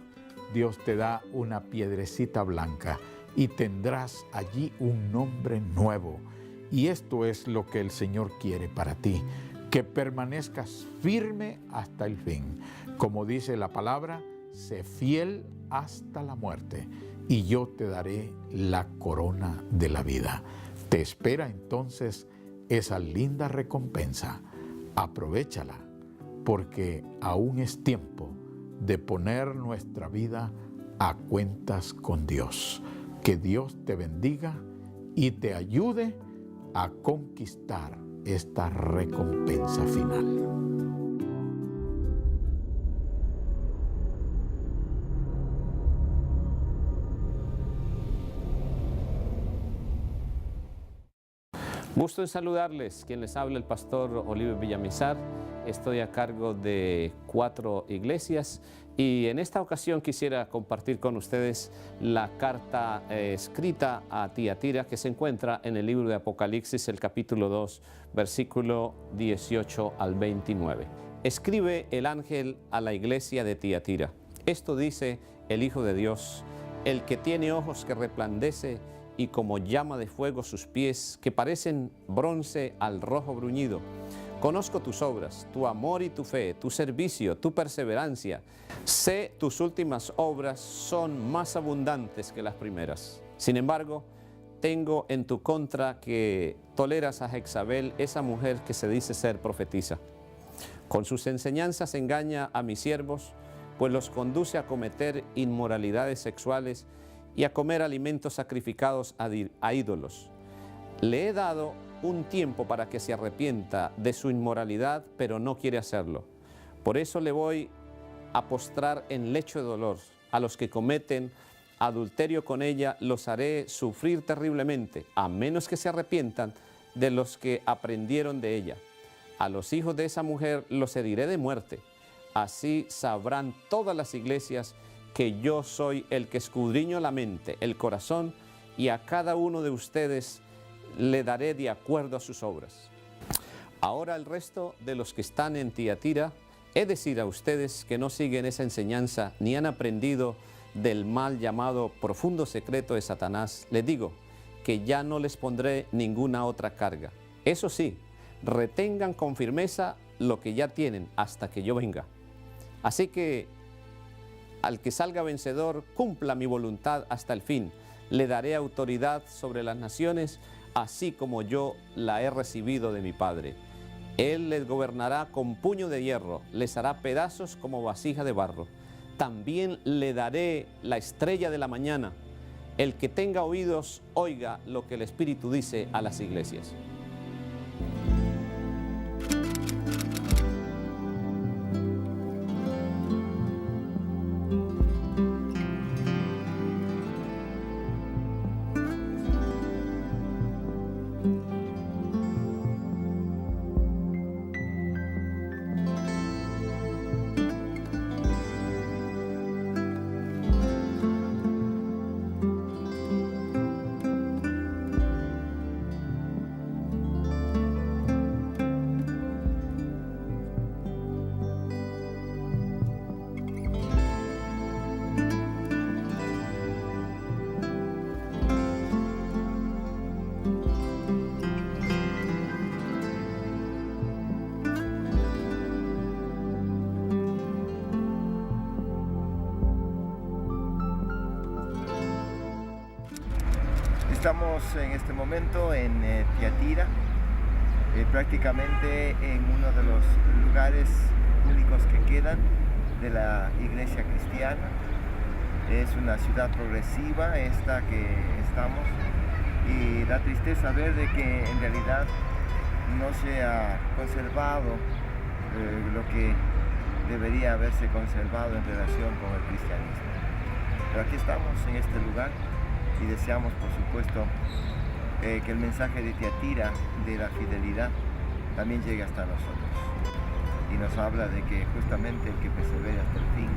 Dios te da una piedrecita blanca y tendrás allí un nombre nuevo. Y esto es lo que el Señor quiere para ti, que permanezcas firme hasta el fin. Como dice la palabra, sé fiel hasta la muerte y yo te daré la corona de la vida. Te espera entonces esa linda recompensa. Aprovéchala, porque aún es tiempo de poner nuestra vida a cuentas con Dios. Que Dios te bendiga y te ayude a conquistar esta recompensa final. Gusto en saludarles. Quien les habla, el pastor Oliver Villamizar. Estoy a cargo de 4 iglesias y en esta ocasión quisiera compartir con ustedes la carta escrita a Tiatira que se encuentra en el libro de Apocalipsis, el capítulo 2, versículo 18 al 29. Escribe el ángel a la iglesia de Tiatira. Esto dice el Hijo de Dios, el que tiene ojos que resplandece y como llama de fuego sus pies, que parecen bronce al rojo bruñido. Conozco tus obras, tu amor y tu fe, tu servicio, tu perseverancia. Sé tus últimas obras son más abundantes que las primeras. Sin embargo, tengo en tu contra que toleras a Jezabel, esa mujer que se dice ser profetisa. Con sus enseñanzas engaña a mis siervos, pues los conduce a cometer inmoralidades sexuales y a comer alimentos sacrificados a ídolos. Le he dado un tiempo para que se arrepienta de su inmoralidad, pero no quiere hacerlo. Por eso le voy a postrar en lecho de dolor. A los que cometen adulterio con ella los haré sufrir terriblemente, a menos que se arrepientan de los que aprendieron de ella. A los hijos de esa mujer los heriré de muerte. Así sabrán todas las iglesias que yo soy el que escudriño la mente, el corazón, y a cada uno de ustedes le daré de acuerdo a sus obras. Ahora el resto de los que están en Tiatira, he de decir a ustedes que no siguen esa enseñanza ni han aprendido del mal llamado profundo secreto de Satanás, les digo que ya no les pondré ninguna otra carga. Eso sí, retengan con firmeza lo que ya tienen hasta que yo venga. Así que al que salga vencedor, cumpla mi voluntad hasta el fin. Le daré autoridad sobre las naciones, así como yo la he recibido de mi Padre. Él les gobernará con puño de hierro, les hará pedazos como vasija de barro. También le daré la estrella de la mañana. El que tenga oídos, oiga lo que el Espíritu dice a las iglesias. Estamos en este momento en Tiatira, prácticamente en uno de los lugares únicos que quedan de la iglesia cristiana. Es una ciudad progresiva esta que estamos, y da tristeza ver de que en realidad no se ha conservado lo que debería haberse conservado en relación con el cristianismo. Pero aquí estamos en este lugar y deseamos, por supuesto, que el mensaje de Tiatira, de la fidelidad, también llegue hasta nosotros. Y nos habla de que justamente el que persevere hasta el fin,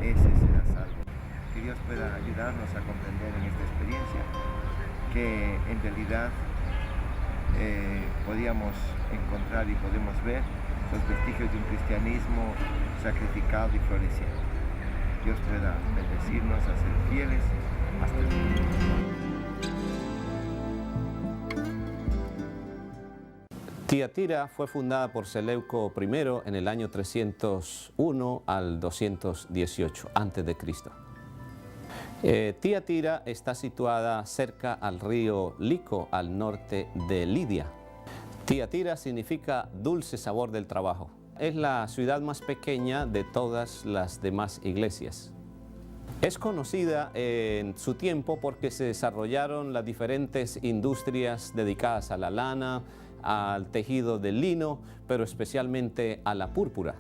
ese será salvo. Que Dios pueda ayudarnos a comprender en esta experiencia que en realidad podíamos encontrar y podemos ver los vestigios de un cristianismo sacrificado y floreciente. Dios pueda bendecirnos a ser fieles hasta el fin. Tiatira fue fundada por Seleuco I en el año 301 al 218 a.C. Tiatira está situada cerca al río Lico, al norte de Lidia. Tiatira significa dulce sabor del trabajo. Es la ciudad más pequeña de todas las demás iglesias. Es conocida en su tiempo porque se desarrollaron las diferentes industrias dedicadas a la lana, al tejido del lino, pero especialmente a la púrpura.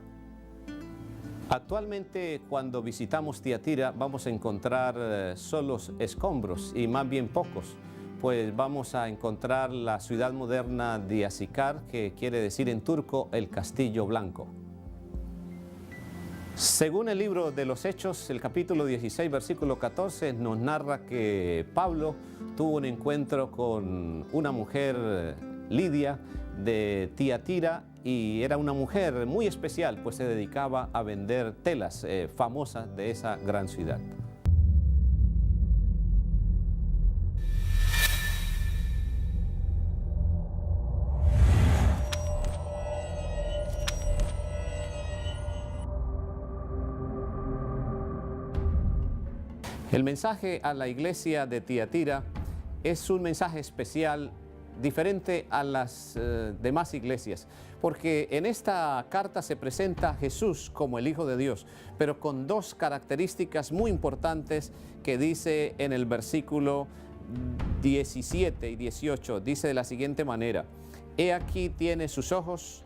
Actualmente, cuando visitamos Tiatira, vamos a encontrar solo escombros, y más bien pocos, pues vamos a encontrar la ciudad moderna de Asikar, que quiere decir en turco el castillo blanco. Según el libro de los Hechos, el capítulo 16, versículo 14, nos narra que Pablo tuvo un encuentro con una mujer, Lidia, de Tiatira, y era una mujer muy especial, pues se dedicaba a vender telas famosas de esa gran ciudad. El mensaje a la iglesia de Tiatira es un mensaje especial, diferente a las demás iglesias, porque en esta carta se presenta a Jesús como el Hijo de Dios, pero con dos características muy importantes que dice en el versículo 17 y 18. Dice de la siguiente manera: he aquí tiene sus ojos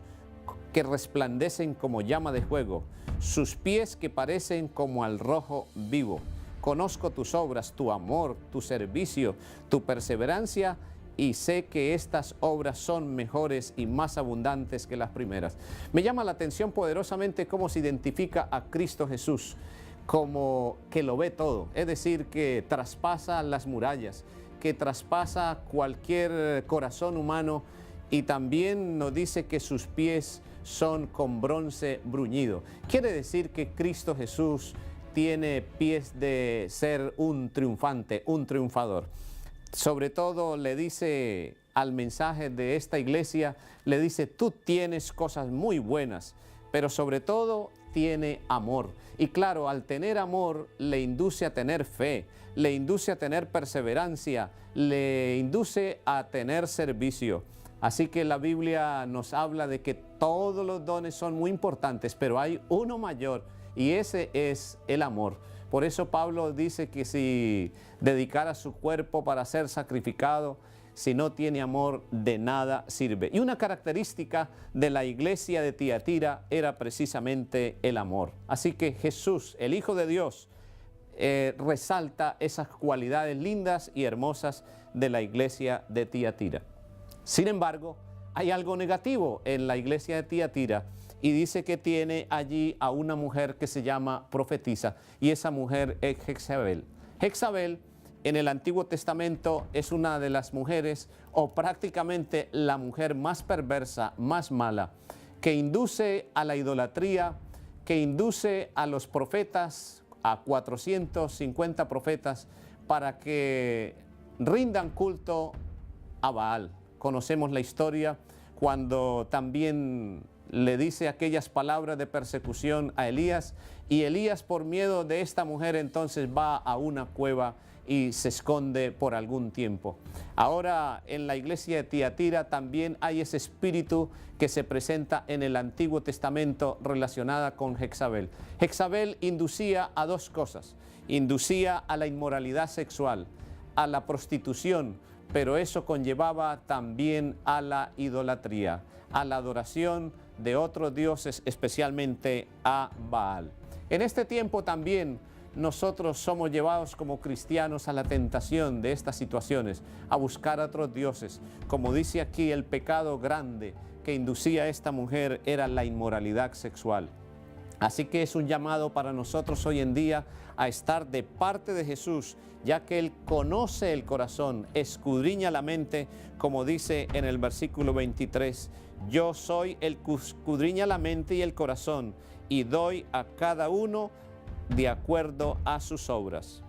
que resplandecen como llama de fuego, sus pies que parecen como al rojo vivo. Conozco tus obras, tu amor, tu servicio, tu perseverancia, y sé que estas obras son mejores y más abundantes que las primeras. Me llama la atención poderosamente cómo se identifica a Cristo Jesús como que lo ve todo, es decir, que traspasa las murallas, que traspasa cualquier corazón humano, y también nos dice que sus pies son con bronce bruñido. Quiere decir que Cristo Jesús tiene pies de ser un triunfante, un triunfador. Sobre todo le dice al mensaje de esta iglesia, le dice: tú tienes cosas muy buenas, pero sobre todo tiene amor. Y claro, al tener amor le induce a tener fe, le induce a tener perseverancia, le induce a tener servicio. Así que la Biblia nos habla de que todos los dones son muy importantes, pero hay uno mayor, y ese es el amor. Por eso Pablo dice que si dedicara su cuerpo para ser sacrificado, si no tiene amor, de nada sirve. Y una característica de la iglesia de Tiatira era precisamente el amor. Así que Jesús, el Hijo de Dios, resalta esas cualidades lindas y hermosas de la iglesia de Tiatira. Sin embargo, hay algo negativo en la iglesia de Tiatira, y dice que tiene allí a una mujer que se llama profetisa, y esa mujer es Jezabel. Jezabel en el Antiguo Testamento es una de las mujeres, o prácticamente la mujer más perversa, más mala, que induce a la idolatría, que induce a los profetas, a 450 profetas, para que rindan culto a Baal. Conocemos la historia cuando también le dice aquellas palabras de persecución a Elías, y Elías, por miedo de esta mujer, entonces va a una cueva y se esconde por algún tiempo. Ahora en la iglesia de Tiatira también hay ese espíritu que se presenta en el Antiguo Testamento relacionada con Jezabel. Jezabel inducía a dos cosas: inducía a la inmoralidad sexual, a la prostitución, pero eso conllevaba también a la idolatría, a la adoración de otros dioses, especialmente a Baal. En este tiempo también nosotros somos llevados como cristianos a la tentación de estas situaciones, a buscar a otros dioses. Como dice aquí, el pecado grande que inducía a esta mujer era la inmoralidad sexual. Así que es un llamado para nosotros hoy en día a estar de parte de Jesús, ya que Él conoce el corazón, escudriña la mente, como dice en el versículo 23, yo soy el que escudriña la mente y el corazón, y doy a cada uno de acuerdo a sus obras.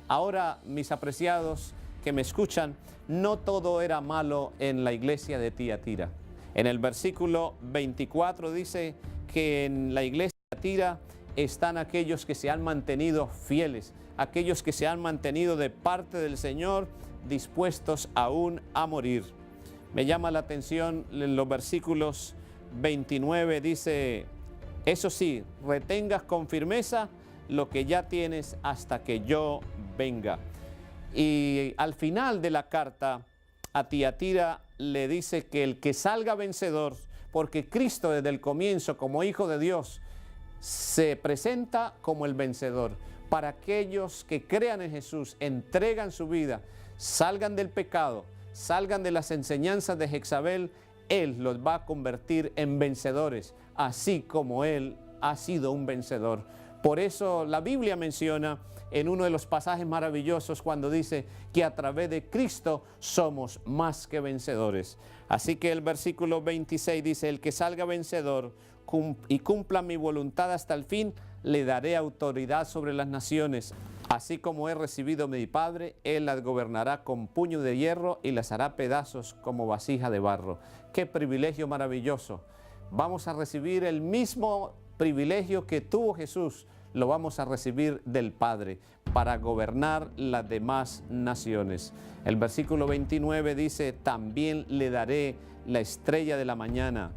Ahora, mis apreciados que me escuchan, no todo era malo en la iglesia de Tiatira. En el versículo 24 dice que en la iglesia de Tiatira están aquellos que se han mantenido fieles, aquellos que se han mantenido de parte del Señor, dispuestos aún a morir. Me llama la atención en los versículos 29, dice, eso sí, retengas con firmeza lo que ya tienes hasta que yo venga. Y al final de la carta a Tiatira le dice que el que salga vencedor, porque Cristo desde el comienzo como Hijo de Dios se presenta como el vencedor. Para aquellos que crean en Jesús, entregan su vida, salgan del pecado, salgan de las enseñanzas de Jezabel, Él los va a convertir en vencedores, así como Él ha sido un vencedor. Por eso la Biblia menciona en uno de los pasajes maravillosos cuando dice que a través de Cristo somos más que vencedores. Así que el versículo 26 dice, el que salga vencedor y cumpla mi voluntad hasta el fin, le daré autoridad sobre las naciones. Así como he recibido de mi Padre, Él las gobernará con puño de hierro y las hará pedazos como vasija de barro. ¡Qué privilegio maravilloso! Vamos a recibir el mismo privilegio que tuvo Jesús, lo vamos a recibir del Padre para gobernar las demás naciones. El versículo 29 dice, también le daré la estrella de la mañana,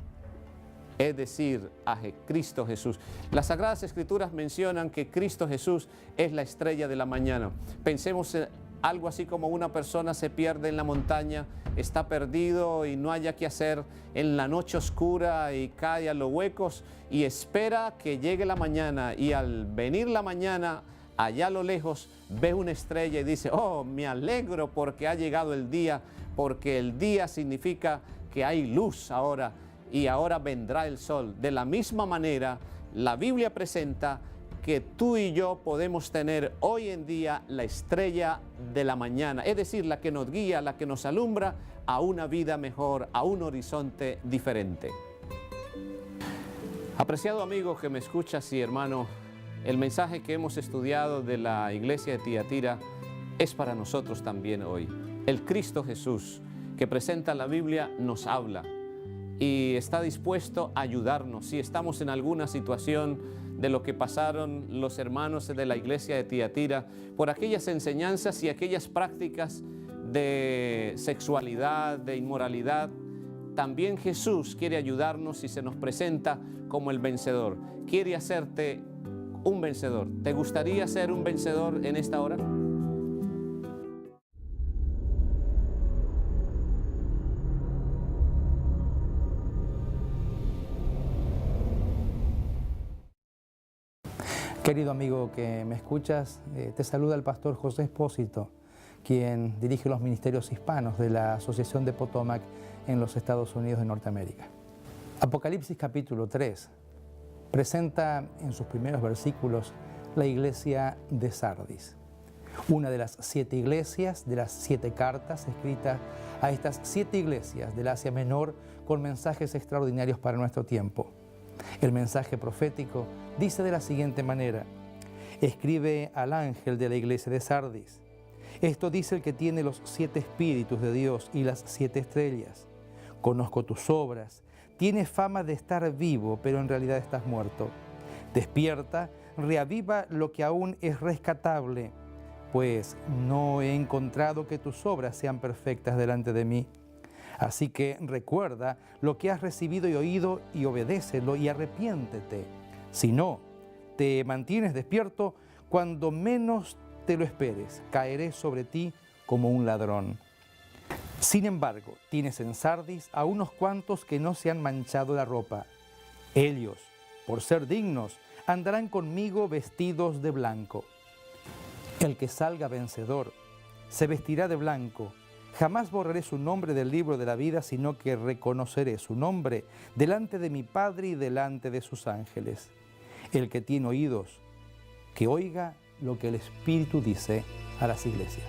es decir, a Cristo Jesús. Las Sagradas Escrituras mencionan que Cristo Jesús es la estrella de la mañana. Pensemos en algo así como una persona se pierde en la montaña, está perdido y no haya qué hacer en la noche oscura y cae a los huecos y espera que llegue la mañana, y al venir la mañana, allá a lo lejos ve una estrella y dice, oh, me alegro porque ha llegado el día, porque el día significa que hay luz ahora y ahora vendrá el sol. De la misma manera, la Biblia presenta que tú y yo podemos tener hoy en día la estrella de la mañana, es decir, la que nos guía, la que nos alumbra a una vida mejor, a un horizonte diferente. Apreciado amigo que me escuchas y hermano, el mensaje que hemos estudiado de la iglesia de Tiatira es para nosotros también hoy. El Cristo Jesús que presenta la Biblia nos habla y está dispuesto a ayudarnos si estamos en alguna situación de lo que pasaron los hermanos de la iglesia de Tiatira, por aquellas enseñanzas y aquellas prácticas de sexualidad, de inmoralidad. También Jesús quiere ayudarnos y se nos presenta como el vencedor. Quiere hacerte un vencedor. ¿Te gustaría ser un vencedor en esta hora? Querido amigo que me escuchas, te saluda el pastor José Espósito, quien dirige los ministerios hispanos de la Asociación de Potomac en los Estados Unidos de Norteamérica. Apocalipsis capítulo 3 presenta en sus primeros versículos la iglesia de Sardis, una de las 7 iglesias, de las 7 cartas escritas a estas 7 iglesias del Asia Menor con mensajes extraordinarios para nuestro tiempo. El mensaje profético dice de la siguiente manera: escribe al ángel de la iglesia de Sardis. Esto dice el que tiene los 7 espíritus de Dios y las 7 estrellas. Conozco tus obras, tienes fama de estar vivo, pero en realidad estás muerto. Despierta, reaviva lo que aún es rescatable, pues no he encontrado que tus obras sean perfectas delante de mí. Así que recuerda lo que has recibido y oído y obedécelo y arrepiéntete. Si no, te mantienes despierto, cuando menos te lo esperes, caeré sobre ti como un ladrón. Sin embargo, tienes en Sardis a unos cuantos que no se han manchado la ropa. Ellos, por ser dignos, andarán conmigo vestidos de blanco. El que salga vencedor se vestirá de blanco. Jamás borraré su nombre del libro de la vida, sino que reconoceré su nombre delante de mi Padre y delante de sus ángeles. El que tiene oídos, que oiga lo que el Espíritu dice a las iglesias.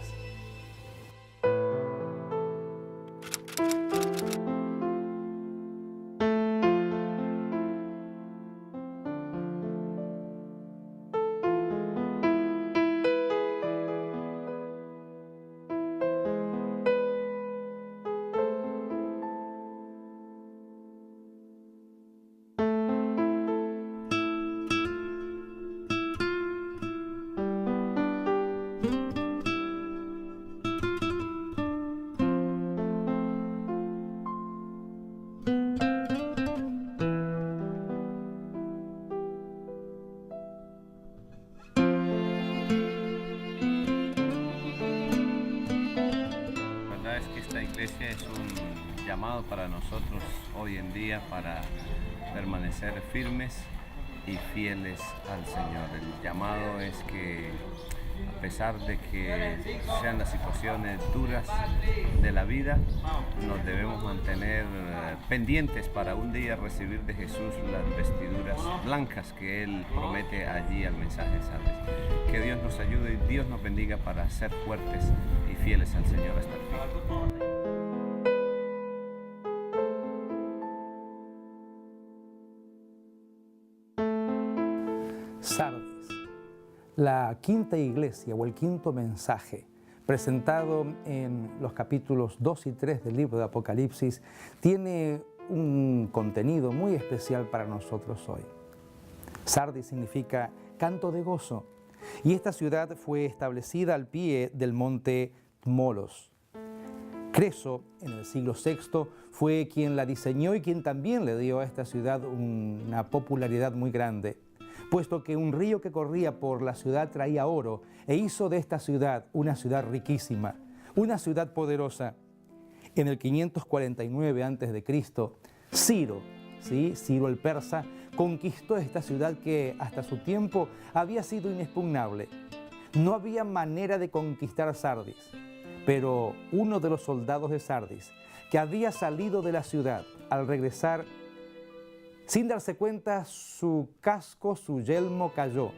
Esta iglesia es un llamado para nosotros hoy en día para permanecer firmes y fieles al Señor. El llamado es que, a pesar de que sean las situaciones duras de la vida, nos debemos mantener pendientes para un día recibir de Jesús las vestiduras blancas que Él promete allí al mensaje de Sardis. Que Dios nos ayude y Dios nos bendiga para ser fuertes y fieles al Señor hasta el fin. Sardis, la quinta iglesia o el quinto mensaje presentado en los capítulos 2 y 3 del libro de Apocalipsis, tiene un contenido muy especial para nosotros hoy. Sardis significa canto de gozo, y esta ciudad fue establecida al pie del monte Tmolos. Creso, en el siglo VI, fue quien la diseñó y quien también le dio a esta ciudad una popularidad muy grande, puesto que un río que corría por la ciudad traía oro e hizo de esta ciudad una ciudad riquísima, una ciudad poderosa. En el 549 a.C., Ciro, Ciro el persa, conquistó esta ciudad que hasta su tiempo había sido inexpugnable. No había manera de conquistar Sardis, pero uno de los soldados de Sardis, que había salido de la ciudad, al regresar, sin darse cuenta, su casco, su yelmo cayó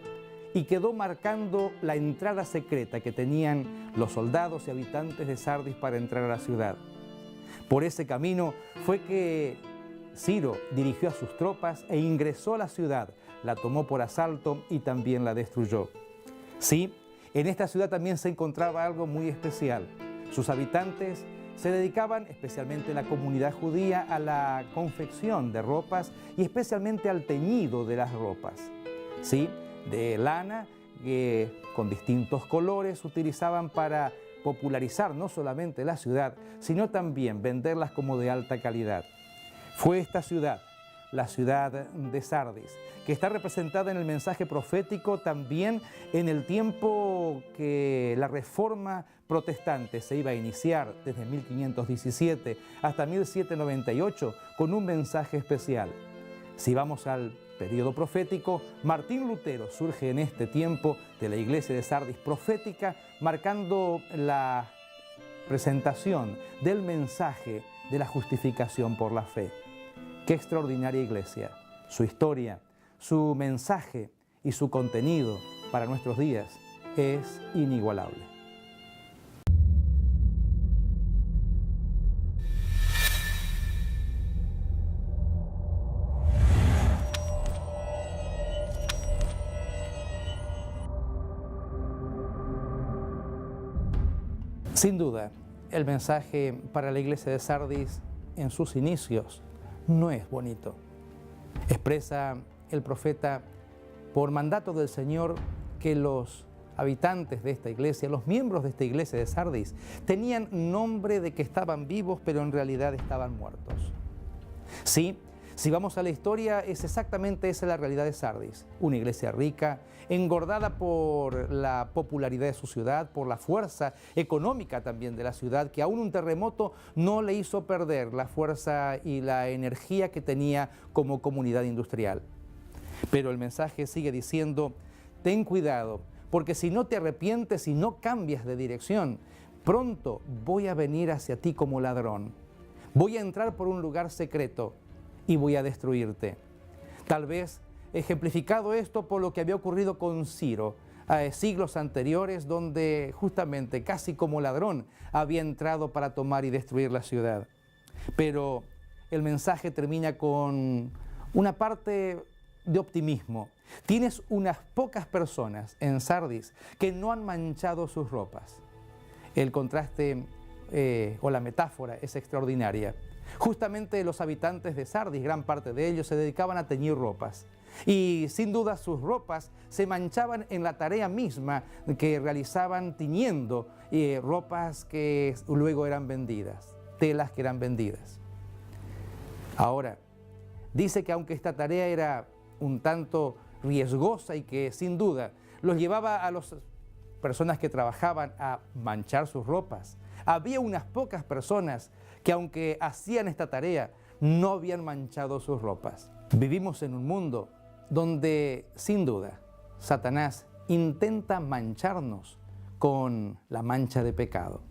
y quedó marcando la entrada secreta que tenían los soldados y habitantes de Sardis para entrar a la ciudad. Por ese camino fue que Ciro dirigió a sus tropas e ingresó a la ciudad, la tomó por asalto y también la destruyó. Sí, en esta ciudad también se encontraba algo muy especial. Sus habitantes se dedicaban, especialmente la comunidad judía, a la confección de ropas y especialmente al teñido de las ropas. Sí, de lana que con distintos colores utilizaban para popularizar no solamente la ciudad, sino también venderlas como de alta calidad. Fue esta ciudad la ciudad de Sardis, que está representada en el mensaje profético también en el tiempo que la reforma protestante se iba a iniciar desde 1517 hasta 1798 con un mensaje especial. Si vamos al periodo profético, Martín Lutero surge en este tiempo de la iglesia de Sardis profética, marcando la presentación del mensaje de la justificación por la fe. Qué extraordinaria iglesia, su historia, su mensaje y su contenido para nuestros días es inigualable. Sin duda, el mensaje para la iglesia de Sardis en sus inicios no es bonito. Expresa el profeta por mandato del Señor que los habitantes de esta iglesia, los miembros de esta iglesia de Sardis, tenían nombre de que estaban vivos, pero en realidad estaban muertos. Sí, si vamos a la historia, es exactamente esa la realidad de Sardis. Una iglesia rica, engordada por la popularidad de su ciudad, por la fuerza económica también de la ciudad, que aún un terremoto no le hizo perder la fuerza y la energía que tenía como comunidad industrial. Pero el mensaje sigue diciendo, ten cuidado, porque si no te arrepientes y no cambias de dirección, pronto voy a venir hacia ti como ladrón. Voy a entrar por un lugar secreto y voy a destruirte. Tal vez ejemplificado esto por lo que había ocurrido con Ciro siglos anteriores, donde justamente casi como ladrón había entrado para tomar y destruir la ciudad. Pero el mensaje termina con una parte de optimismo. Tienes unas pocas personas en Sardis que no han manchado sus ropas. El contraste o la metáfora es extraordinaria. Justamente los habitantes de Sardis, gran parte de ellos, se dedicaban a teñir ropas. Y sin duda sus ropas se manchaban en la tarea misma que realizaban tiñendo ropas que luego eran vendidas, telas que eran vendidas. Ahora, dice que aunque esta tarea era un tanto riesgosa y que sin duda los llevaba a las personas que trabajaban a manchar sus ropas, había unas pocas personas que aunque hacían esta tarea, no habían manchado sus ropas. Vivimos en un mundo donde, sin duda, Satanás intenta mancharnos con la mancha de pecado.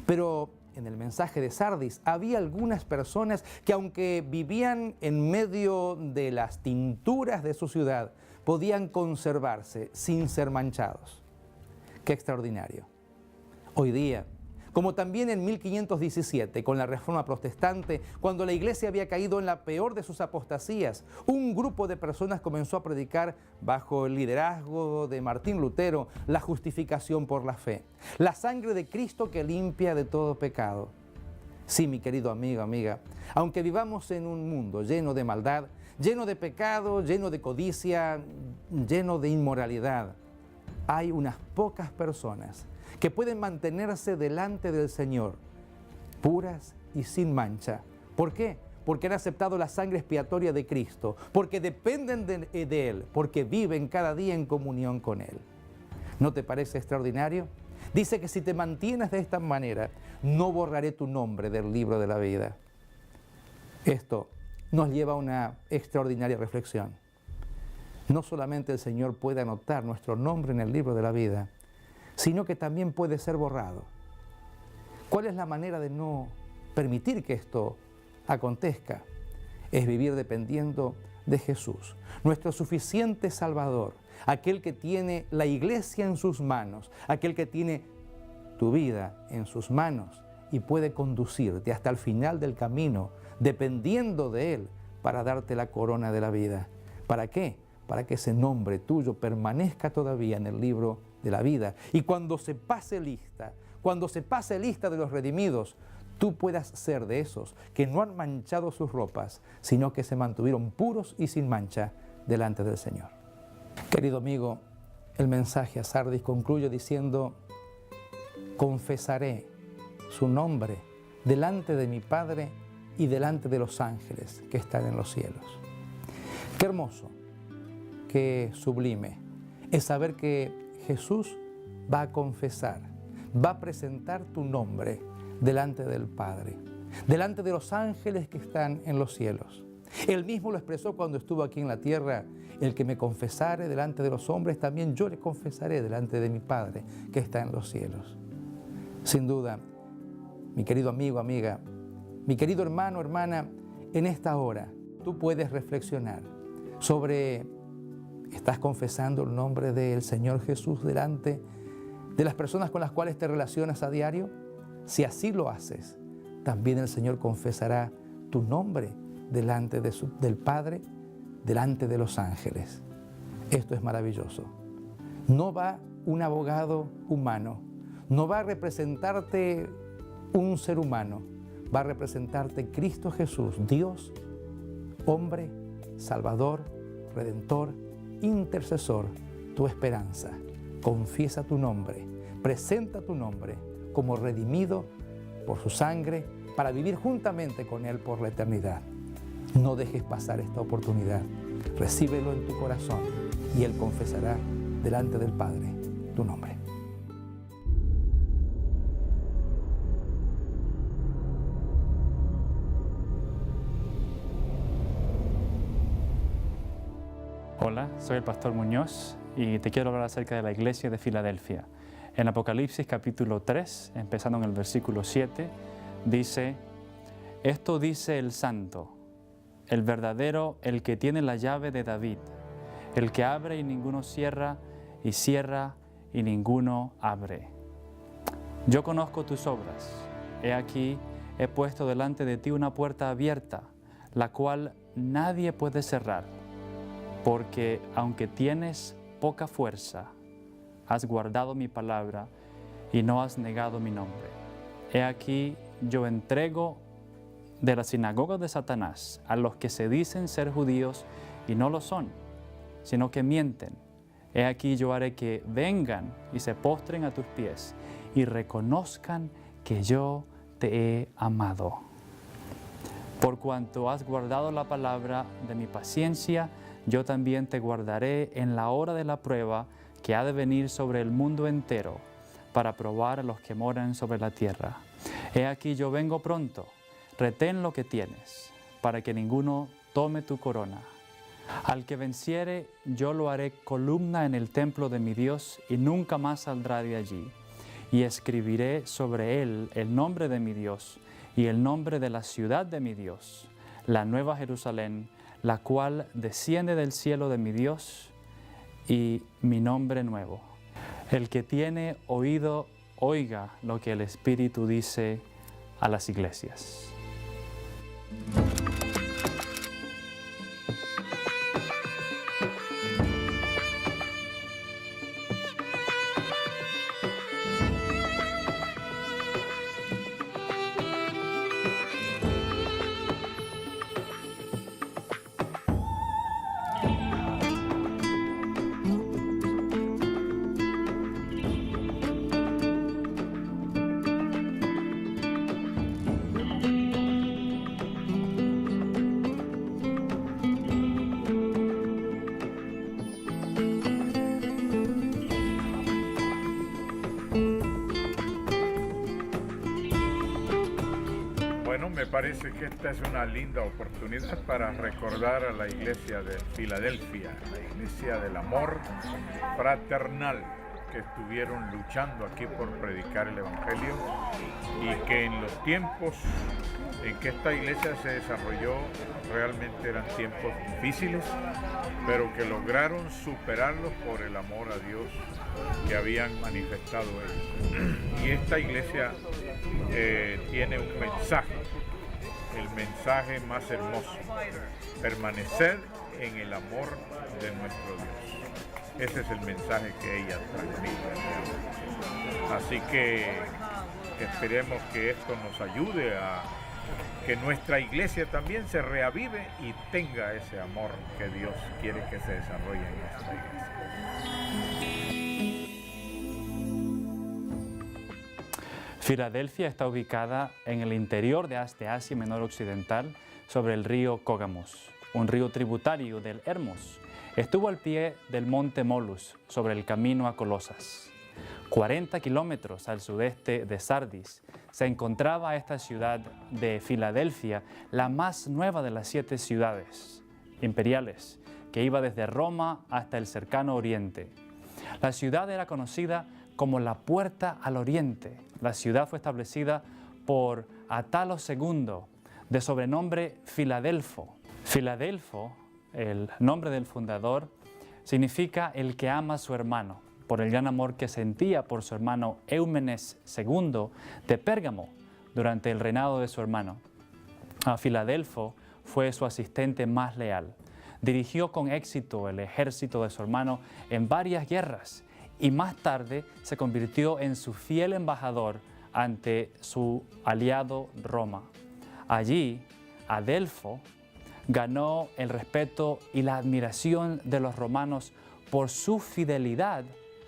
Pero en el mensaje de Sardis había algunas personas que, aunque vivían en medio de las tinturas de su ciudad, podían conservarse sin ser manchados. ¡Qué extraordinario! Hoy día, como también en 1517, con la Reforma Protestante, cuando la Iglesia había caído en la peor de sus apostasías, un grupo de personas comenzó a predicar, bajo el liderazgo de Martín Lutero, la justificación por la fe, la sangre de Cristo que limpia de todo pecado. Sí, mi querido amigo, amiga, aunque vivamos en un mundo lleno de maldad, lleno de pecado, lleno de codicia, lleno de inmoralidad, hay unas pocas personas que pueden mantenerse delante del Señor, puras y sin mancha. ¿Por qué? Porque han aceptado la sangre expiatoria de Cristo, porque dependen de Él, porque viven cada día en comunión con Él. ¿No te parece extraordinario? Dice que si te mantienes de esta manera, no borraré tu nombre del libro de la vida. Esto nos lleva a una extraordinaria reflexión. No solamente el Señor puede anotar nuestro nombre en el libro de la vida, sino que también puede ser borrado. ¿Cuál es la manera de no permitir que esto acontezca? Es vivir dependiendo de Jesús, nuestro suficiente Salvador, aquel que tiene la iglesia en sus manos, aquel que tiene tu vida en sus manos y puede conducirte hasta el final del camino, dependiendo de Él, para darte la corona de la vida. ¿Para qué? Para que ese nombre tuyo permanezca todavía en el libro de la vida. Y cuando se pase lista de los redimidos, tú puedas ser de esos que no han manchado sus ropas, sino que se mantuvieron puros y sin mancha delante del Señor. Querido amigo, el mensaje a Sardis concluye diciendo: confesaré su nombre delante de mi Padre y delante de los ángeles que están en los cielos. Qué hermoso, qué sublime es saber que Jesús va a confesar, va a presentar tu nombre delante del Padre, delante de los ángeles que están en los cielos. Él mismo lo expresó cuando estuvo aquí en la tierra: el que me confesare delante de los hombres, también yo le confesaré delante de mi Padre que está en los cielos. Sin duda, mi querido amigo, amiga, mi querido hermano, hermana, en esta hora tú puedes reflexionar sobre: ¿estás confesando el nombre del Señor Jesús delante de las personas con las cuales te relacionas a diario? Si así lo haces, también el Señor confesará tu nombre delante del Padre, delante de los ángeles. Esto es maravilloso. No va un abogado humano, no va a representarte un ser humano, va a representarte Cristo Jesús, Dios, hombre, Salvador, Redentor, intercesor, tu esperanza. Confiesa tu nombre, presenta tu nombre como redimido por su sangre para vivir juntamente con Él por la eternidad. No dejes pasar esta oportunidad. Recíbelo en tu corazón y Él confesará delante del Padre tu nombre. Hola, soy el pastor Muñoz y te quiero hablar acerca de la iglesia de Filadelfia. En Apocalipsis capítulo 3, empezando en el versículo 7, dice: esto dice el santo, el verdadero, el que tiene la llave de David, el que abre y ninguno cierra, y cierra y ninguno abre. Yo conozco tus obras. He aquí, he puesto delante de ti una puerta abierta, la cual nadie puede cerrar, porque aunque tienes poca fuerza, has guardado mi palabra y no has negado mi nombre. He aquí, yo entrego de la sinagoga de Satanás a los que se dicen ser judíos y no lo son, sino que mienten. He aquí, yo haré que vengan y se postren a tus pies y reconozcan que yo te he amado. Por cuanto has guardado la palabra de mi paciencia, yo también te guardaré en la hora de la prueba que ha de venir sobre el mundo entero para probar a los que moran sobre la tierra. He aquí, yo vengo pronto. Retén lo que tienes, para que ninguno tome tu corona. Al que venciere, yo lo haré columna en el templo de mi Dios y nunca más saldrá de allí. Y escribiré sobre él el nombre de mi Dios y el nombre de la ciudad de mi Dios, la nueva Jerusalén, la cual desciende del cielo de mi Dios, y mi nombre nuevo. El que tiene oído, oiga lo que el Espíritu dice a las iglesias. Me parece que esta es una linda oportunidad para recordar a la iglesia de Filadelfia, la iglesia del amor fraternal, que estuvieron luchando aquí por predicar el Evangelio y que en los tiempos en que esta iglesia se desarrolló realmente eran tiempos difíciles, pero que lograron superarlos por el amor a Dios que habían manifestado ellos. Y esta iglesia tiene un mensaje, el mensaje más hermoso: permanecer en el amor de nuestro Dios. Ese es el mensaje que ella transmite. Así que esperemos que esto nos ayude a que nuestra iglesia también se reavive y tenga ese amor que Dios quiere que se desarrolle en nuestra iglesia. Filadelfia está ubicada en el interior de Asia Menor Occidental, sobre el río Cógamos. un río tributario del Hermos, estuvo al pie del monte Molus, sobre el camino a Colosas. 40 kilómetros al sudeste de Sardis se encontraba esta ciudad de Filadelfia, la más nueva de las 7 ciudades imperiales, que iba desde Roma hasta el cercano Oriente. La ciudad era conocida como la Puerta al Oriente. La ciudad fue establecida por Atalo II, de sobrenombre Filadelfo. Filadelfo, el nombre del fundador, significa el que ama a su hermano, por el gran amor que sentía por su hermano Eumenes II de Pérgamo durante el reinado de su hermano. Filadelfo fue su asistente más leal. Dirigió con éxito el ejército de su hermano en varias guerras y más tarde se convirtió en su fiel embajador ante su aliado Roma. Allí, Adelfo ganó el respeto y la admiración de los romanos por su fidelidad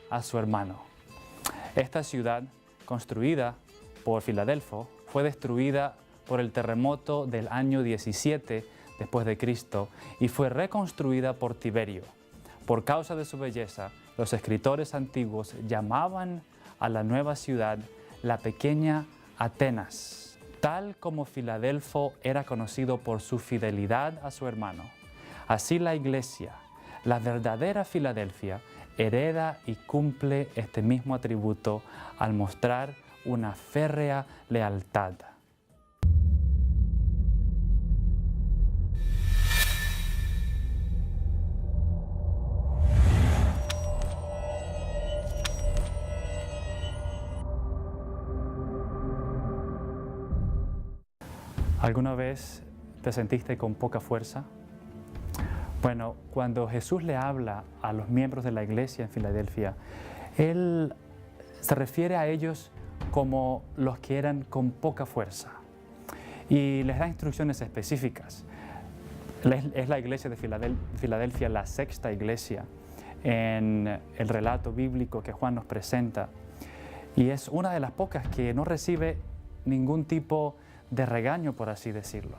a su hermano. Esta ciudad, construida por Filadelfo, fue destruida por el terremoto del año 17 después de Cristo y fue reconstruida por Tiberio. Por causa de su belleza, los escritores antiguos llamaban a la nueva ciudad la pequeña Atenas, tal como Filadelfo era conocido por su fidelidad a su hermano. Así la Iglesia, la verdadera Filadelfia, hereda y cumple este mismo atributo al mostrar una férrea lealtad. ¿Alguna vez te sentiste con poca fuerza? Bueno, cuando Jesús le habla a los miembros de la iglesia en Filadelfia, Él se refiere a ellos como los que eran con poca fuerza y les da instrucciones específicas. Es la iglesia de Filadelfia la 6ª iglesia en el relato bíblico que Juan nos presenta y es una de las pocas que no recibe ningún tipo de regaño, por así decirlo.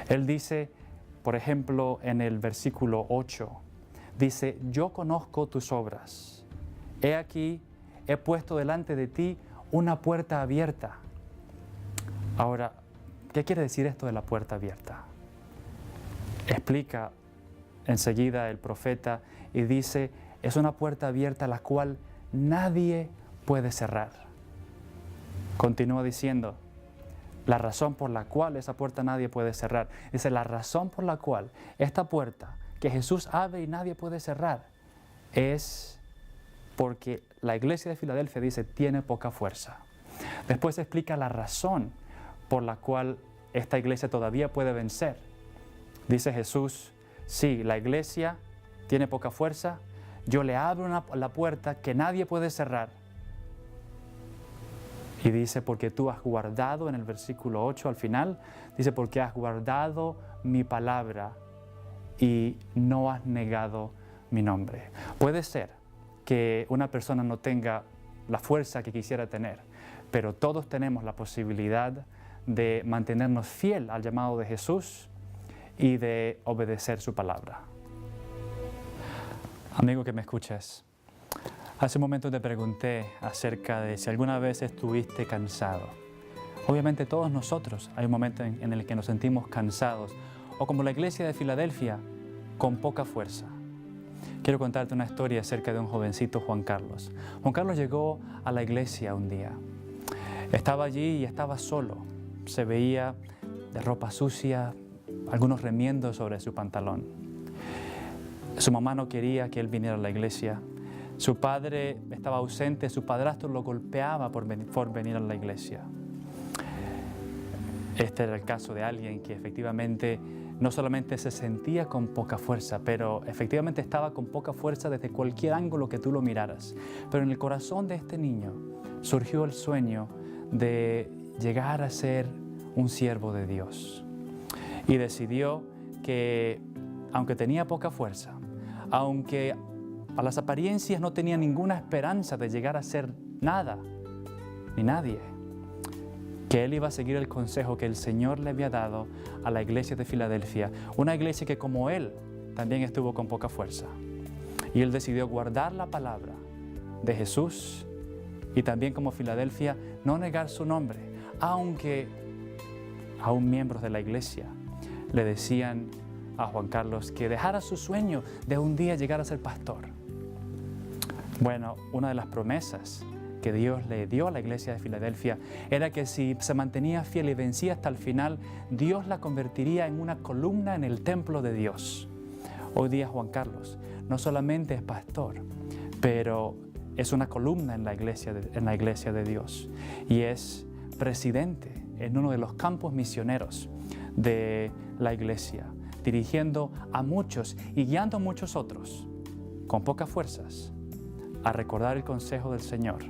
Él dice, por ejemplo, en el versículo 8, dice, yo conozco tus obras. He aquí, he puesto delante de ti una puerta abierta. Ahora, ¿qué quiere decir esto de la puerta abierta? Explica enseguida el profeta y dice, es una puerta abierta la cual nadie puede cerrar. Continúa diciendo, la razón por la cual esa puerta nadie puede cerrar. Dice, la razón por la cual esta puerta que Jesús abre y nadie puede cerrar es porque la iglesia de Filadelfia dice, tiene poca fuerza. Después explica la razón por la cual esta iglesia todavía puede vencer. Dice Jesús, sí, la iglesia tiene poca fuerza, yo le abro la puerta que nadie puede cerrar. Y dice, porque tú has guardado, en el versículo 8 al final, dice, porque has guardado mi palabra y no has negado mi nombre. Puede ser que una persona no tenga la fuerza que quisiera tener, pero todos tenemos la posibilidad de mantenernos fiel al llamado de Jesús y de obedecer su palabra. Amigo que me escuchas, hace un momento te pregunté acerca de si alguna vez estuviste cansado. Obviamente todos nosotros hay un momento en el que nos sentimos cansados o como la iglesia de Filadelfia, con poca fuerza. Quiero contarte una historia acerca de un jovencito, Juan Carlos. Juan Carlos llegó a la iglesia un día. Estaba allí y estaba solo. Se veía de ropa sucia, algunos remiendos sobre su pantalón. Su mamá no quería que él viniera a la iglesia. Su padre estaba ausente, su padrastro lo golpeaba por venir a la iglesia. Este era el caso de alguien que efectivamente no solamente se sentía con poca fuerza, pero efectivamente estaba con poca fuerza desde cualquier ángulo que tú lo miraras. Pero en el corazón de este niño surgió el sueño de llegar a ser un siervo de Dios. Y decidió que, aunque tenía poca fuerza, aunque a las apariencias no tenía ninguna esperanza de llegar a ser nada, ni nadie, que él iba a seguir el consejo que el Señor le había dado a la iglesia de Filadelfia, una iglesia que como él también estuvo con poca fuerza. Y él decidió guardar la palabra de Jesús y también como Filadelfia no negar su nombre, aunque aún miembros de la iglesia le decían a Juan Carlos que dejara su sueño de un día llegar a ser pastor. Bueno, una de las promesas que Dios le dio a la iglesia de Filadelfia era que si se mantenía fiel y vencía hasta el final, Dios la convertiría en una columna en el templo de Dios. Hoy día Juan Carlos no solamente es pastor, pero es una columna en la iglesia de Dios y es presidente en uno de los campos misioneros de la iglesia, dirigiendo a muchos y guiando a muchos otros con pocas fuerzas a recordar el consejo del Señor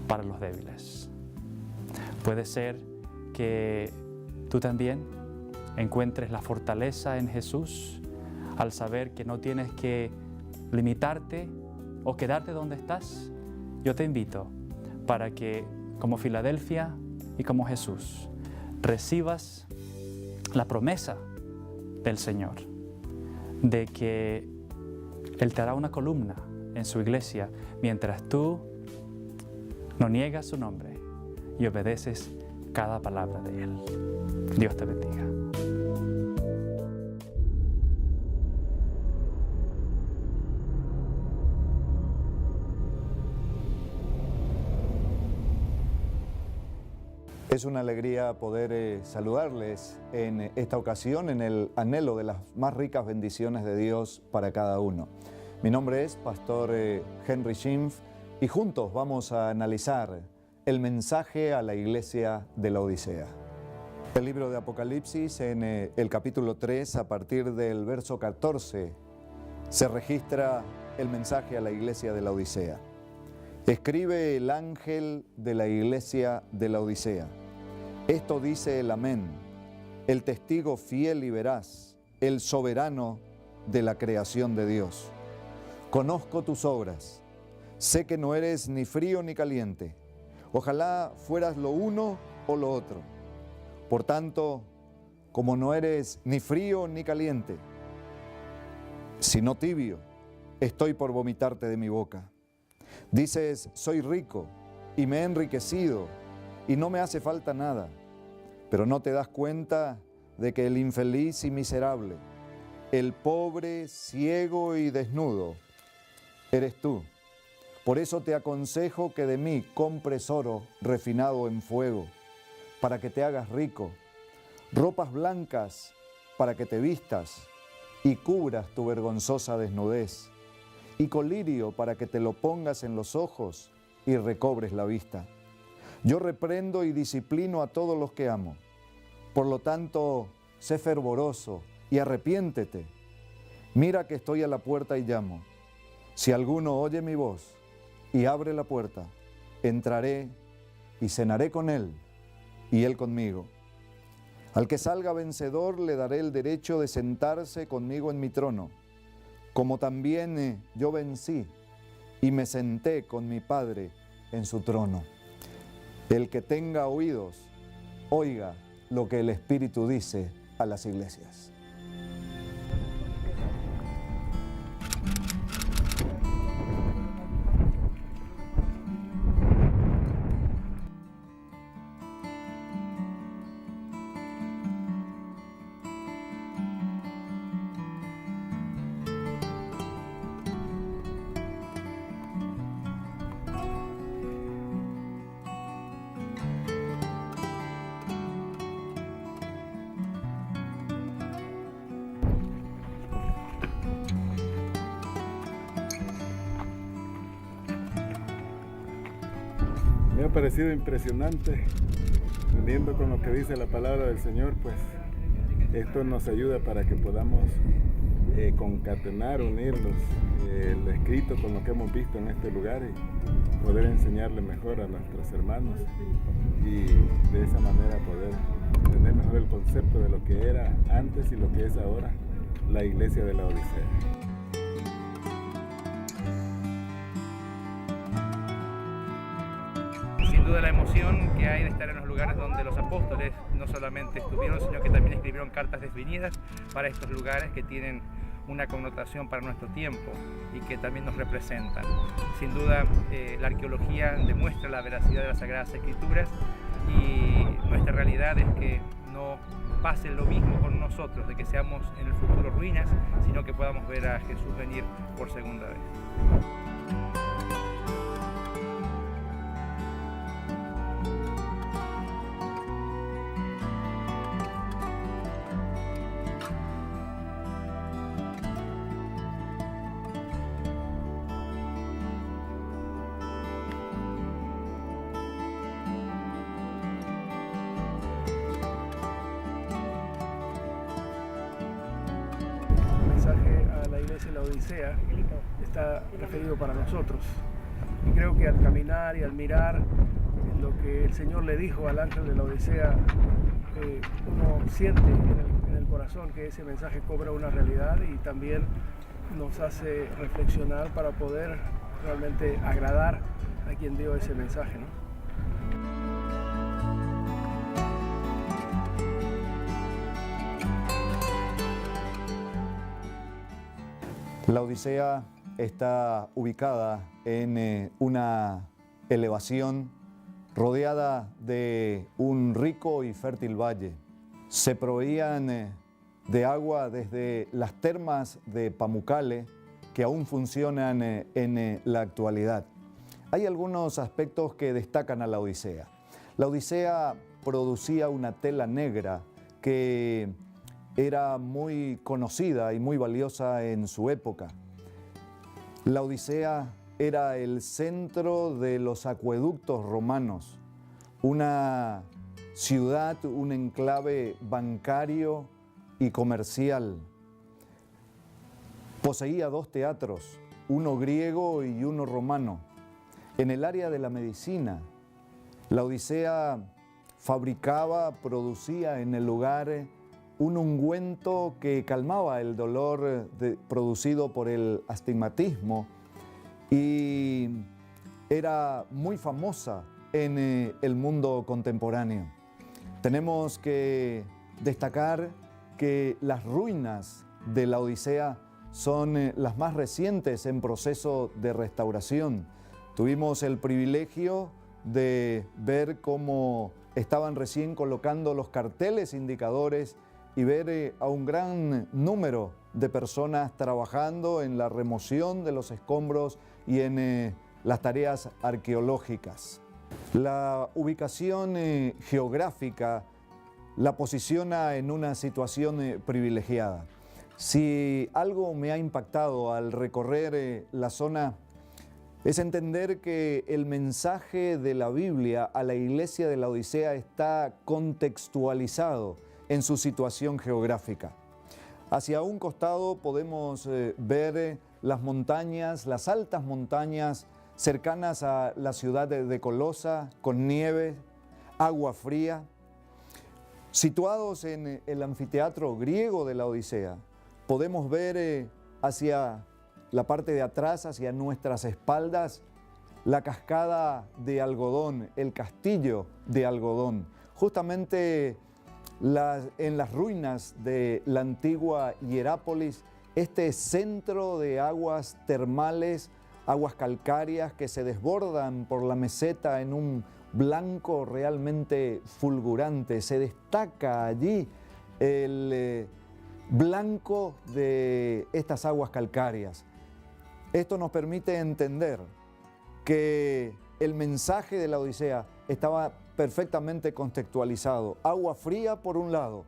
para los débiles. Puede ser que tú también encuentres la fortaleza en Jesús al saber que no tienes que limitarte o quedarte donde estás. Yo te invito para que, como Filadelfia y como Jesús, recibas la promesa del Señor de que Él te hará una columna en su iglesia mientras tú no niegas su nombre y obedeces cada palabra de Él. Dios te bendiga. Es una alegría poder saludarles en esta ocasión en el anhelo de las más ricas bendiciones de Dios para cada uno. Mi nombre es Pastor Henry Schimpf y juntos vamos a analizar el mensaje a la iglesia de la Odisea. El libro de Apocalipsis, en el capítulo 3, a partir del verso 14, se registra el mensaje a la iglesia de la Odisea. Escribe el ángel de la iglesia de la Odisea. Esto dice el Amén, el testigo fiel y veraz, el soberano de la creación de Dios. Conozco tus obras, sé que no eres ni frío ni caliente. Ojalá fueras lo uno o lo otro. Por tanto, como no eres ni frío ni caliente, sino tibio, estoy por vomitarte de mi boca. Dices, soy rico y me he enriquecido y no me hace falta nada, pero no te das cuenta de que el infeliz y miserable, el pobre, ciego y desnudo, eres tú. Por eso te aconsejo que de mí compres oro refinado en fuego, para que te hagas rico, ropas blancas para que te vistas y cubras tu vergonzosa desnudez, y colirio para que te lo pongas en los ojos y recobres la vista. Yo reprendo y disciplino a todos los que amo. Por lo tanto, sé fervoroso y arrepiéntete. Mira que estoy a la puerta y llamo. Si alguno oye mi voz y abre la puerta, entraré y cenaré con él y él conmigo. Al que salga vencedor le daré el derecho de sentarse conmigo en mi trono, como también yo vencí y me senté con mi Padre en su trono. El que tenga oídos, oiga lo que el Espíritu dice a las iglesias. Me ha parecido impresionante, uniendo con lo que dice la palabra del Señor, pues esto nos ayuda para que podamos concatenar, unir lo escrito con lo que hemos visto en este lugar y poder enseñarle mejor a nuestros hermanos y de esa manera poder tener mejor el concepto de lo que era antes y lo que es ahora la iglesia de la Odisea. duda la emoción que hay de estar en los lugares donde los apóstoles no solamente estuvieron, sino que también escribieron cartas definidas para estos lugares que tienen una connotación para nuestro tiempo y que también nos representan. Sin duda, la arqueología demuestra la veracidad de las Sagradas Escrituras y nuestra realidad es que no pase lo mismo con nosotros, de que seamos en el futuro ruinas, sino que podamos ver a Jesús venir por segunda vez. A la iglesia de la Odisea está referido para nosotros, y creo que al caminar y al mirar lo que el Señor le dijo al ángel de la Odisea, uno siente en el corazón que ese mensaje cobra una realidad y también nos hace reflexionar para poder realmente agradar a quien dio ese mensaje, ¿no? La Odisea está ubicada en una elevación rodeada de un rico y fértil valle. Se proveían de agua desde las termas de Pamukkale, que aún funcionan en la actualidad. Hay algunos aspectos que destacan a la Odisea. La Odisea producía una tela negra que era muy conocida y muy valiosa en su época. La Odisea era el centro de los acueductos romanos, una ciudad, un enclave bancario y comercial. Poseía 2 teatros, uno griego y uno romano. En el área de la medicina, la Odisea fabricaba, producía en el lugar un ungüento que calmaba el dolor producido por el astigmatismo y era muy famosa en el mundo contemporáneo. Tenemos que destacar que las ruinas de la Odisea son las más recientes en proceso de restauración. Tuvimos el privilegio de ver cómo estaban recién colocando los carteles indicadores y ver a un gran número de personas trabajando en la remoción de los escombros y en las tareas arqueológicas. La ubicación geográfica la posiciona en una situación privilegiada. Si algo me ha impactado al recorrer la zona es entender que el mensaje de la Biblia a la iglesia de la Odisea está contextualizado en su situación geográfica. Hacia un costado podemos ver las montañas, las altas montañas cercanas a la ciudad de Colosa, con nieve, agua fría. Situados en el anfiteatro griego de la Odisea, podemos ver hacia la parte de atrás, hacia nuestras espaldas, la cascada de algodón, el castillo de algodón. Justamente en las ruinas de la antigua Hierápolis, este centro de aguas termales, aguas calcáreas que se desbordan por la meseta en un blanco realmente fulgurante. Se destaca allí el blanco de estas aguas calcáreas. Esto nos permite entender que el mensaje de la Odisea estaba perfectamente contextualizado. Agua fría por un lado,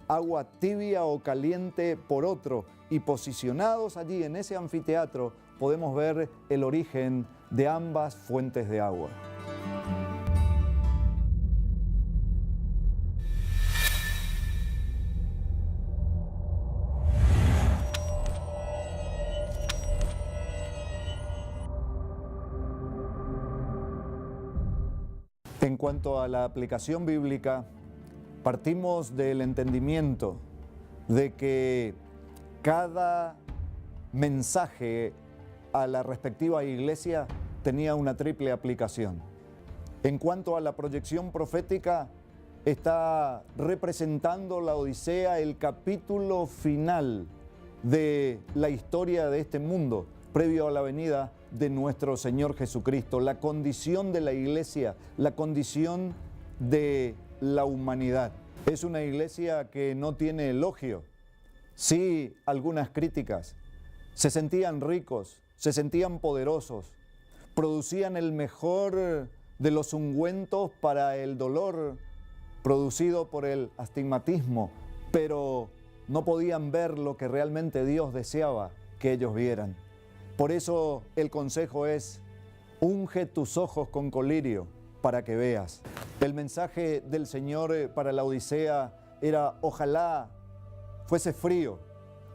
agua tibia o caliente por otro, y posicionados allí en ese anfiteatro podemos ver el origen de ambas fuentes de agua. En cuanto a la aplicación bíblica, partimos del entendimiento de que cada mensaje a la respectiva iglesia tenía una triple aplicación. En cuanto a la proyección profética, está representando la Odisea el capítulo final de la historia de este mundo, previo a la venida de nuestro Señor Jesucristo, la condición de la iglesia, la condición de la humanidad. Es una iglesia que no tiene elogio, sí algunas críticas. Se sentían ricos, se sentían poderosos, producían el mejor de los ungüentos para el dolor producido por el astigmatismo, pero no podían ver lo que realmente Dios deseaba que ellos vieran. Por eso el consejo es: unge tus ojos con colirio para que veas. El mensaje del Señor para la Odisea era: ojalá fuese frío,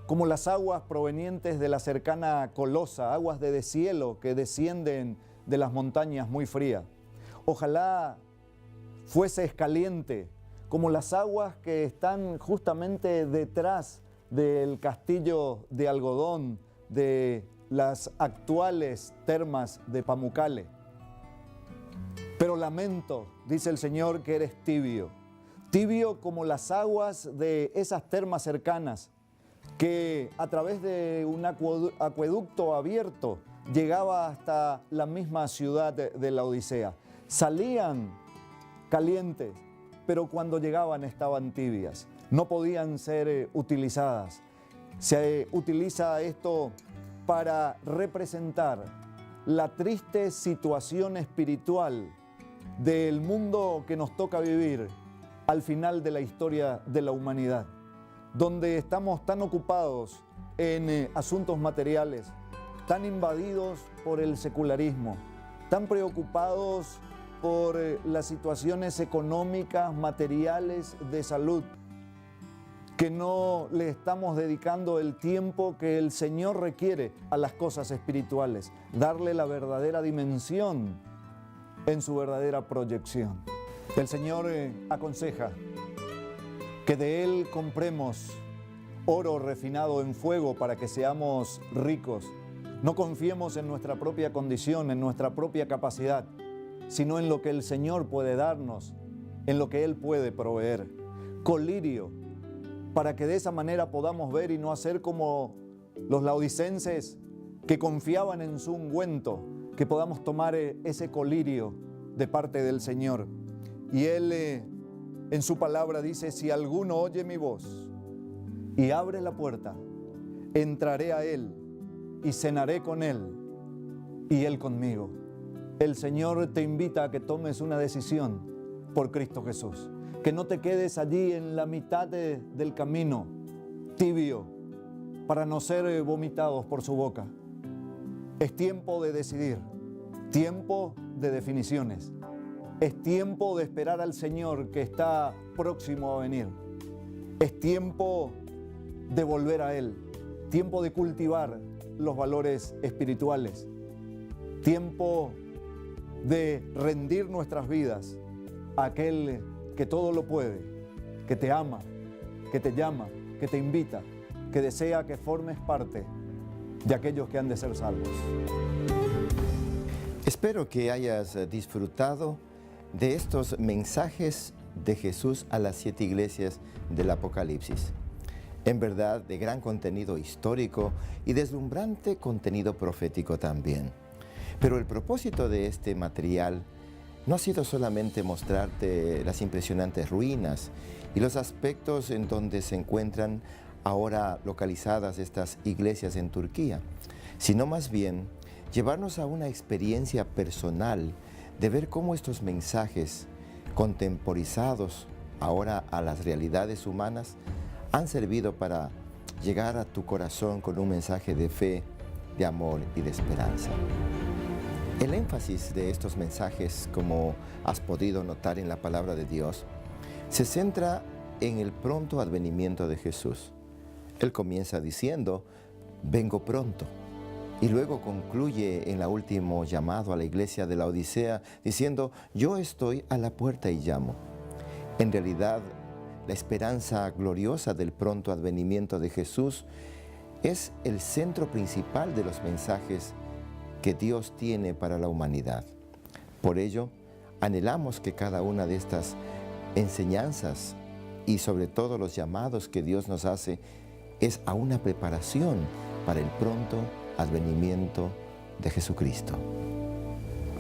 como las aguas provenientes de la cercana Colosa, aguas de deshielo que descienden de las montañas muy frías. Ojalá fueses caliente, como las aguas que están justamente detrás del castillo de algodón de las actuales termas de Pamukkale. Pero lamento, dice el Señor, que eres tibio, tibio como las aguas de esas termas cercanas, que a través de un acueducto abierto llegaba hasta la misma ciudad de la Odisea. Salían calientes, pero cuando llegaban estaban tibias, no podían ser utilizadas. Se utiliza esto para representar la triste situación espiritual del mundo que nos toca vivir al final de la historia de la humanidad, donde estamos tan ocupados en asuntos materiales, tan invadidos por el secularismo, tan preocupados por las situaciones económicas, materiales, de salud, que no le estamos dedicando el tiempo que el Señor requiere a las cosas espirituales, darle la verdadera dimensión en su verdadera proyección. El Señor aconseja que de Él compremos oro refinado en fuego para que seamos ricos. No confiemos en nuestra propia condición, en nuestra propia capacidad, sino en lo que el Señor puede darnos, en lo que Él puede proveer. Colirio, para que de esa manera podamos ver y no hacer como los laodicenses que confiaban en su ungüento, que podamos tomar ese colirio de parte del Señor. Y Él en su palabra dice: si alguno oye mi voz y abre la puerta, entraré a Él y cenaré con Él y Él conmigo. El Señor te invita a que tomes una decisión por Cristo Jesús, que no te quedes allí en la mitad del camino, tibio, para no ser vomitados por su boca. Es tiempo de decidir, tiempo de definiciones. Es tiempo de esperar al Señor que está próximo a venir. Es tiempo de volver a Él, tiempo de cultivar los valores espirituales, tiempo de rendir nuestras vidas a aquel que todo lo puede, que te ama, que te llama, que te invita, que desea que formes parte de aquellos que han de ser salvos. Espero que hayas disfrutado de estos mensajes de Jesús a las 7 iglesias del Apocalipsis. En verdad, de gran contenido histórico y deslumbrante contenido profético también. Pero el propósito de este material no ha sido solamente mostrarte las impresionantes ruinas y los aspectos en donde se encuentran ahora localizadas estas iglesias en Turquía, sino más bien llevarnos a una experiencia personal de ver cómo estos mensajes contemporizados ahora a las realidades humanas han servido para llegar a tu corazón con un mensaje de fe, de amor y de esperanza. El énfasis de estos mensajes, como has podido notar en la palabra de Dios, se centra en el pronto advenimiento de Jesús. Él comienza diciendo: vengo pronto, y luego concluye en el último llamado a la iglesia de la Odisea diciendo: yo estoy a la puerta y llamo. En realidad, la esperanza gloriosa del pronto advenimiento de Jesús es el centro principal de los mensajes que Dios tiene para la humanidad. Por ello, anhelamos que cada una de estas enseñanzas y sobre todo los llamados que Dios nos hace es a una preparación para el pronto advenimiento de Jesucristo.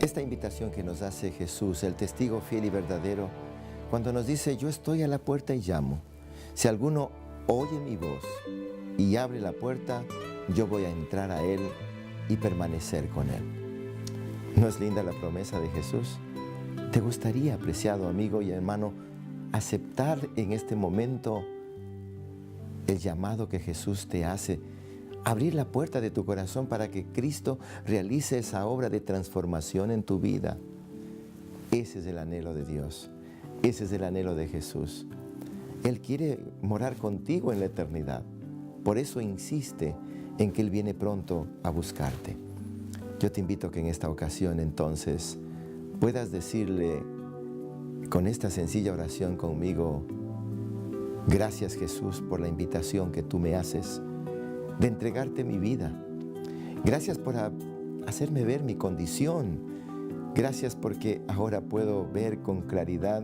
Esta invitación que nos hace Jesús, el testigo fiel y verdadero, cuando nos dice: yo estoy a la puerta y llamo. Si alguno oye mi voz y abre la puerta, yo voy a entrar a él y permanecer con él. ¿No es linda la promesa de Jesús? ¿Te gustaría, apreciado amigo y hermano, aceptar en este momento el llamado que Jesús te hace? Abrir la puerta de tu corazón para que Cristo realice esa obra de transformación en tu vida. Ese es el anhelo de Dios. Ese es el anhelo de Jesús. Él quiere morar contigo en la eternidad. Por eso insiste en que Él viene pronto a buscarte. Yo te invito a que en esta ocasión entonces puedas decirle con esta sencilla oración conmigo: gracias Jesús por la invitación que tú me haces de entregarte mi vida. Gracias por hacerme ver mi condición. Gracias porque ahora puedo ver con claridad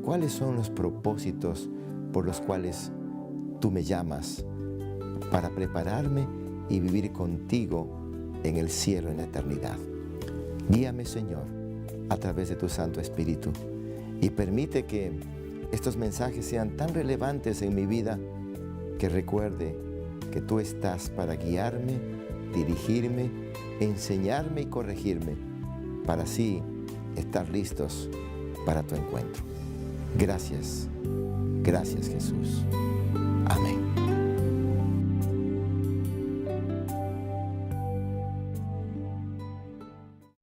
cuáles son los propósitos por los cuales tú me llamas para prepararme y vivir contigo en el cielo en la eternidad. Guíame, Señor, a través de tu Santo Espíritu y permite que estos mensajes sean tan relevantes en mi vida que recuerde que tú estás para guiarme, dirigirme, enseñarme y corregirme, para así estar listos para tu encuentro. Gracias, gracias Jesús. Amén.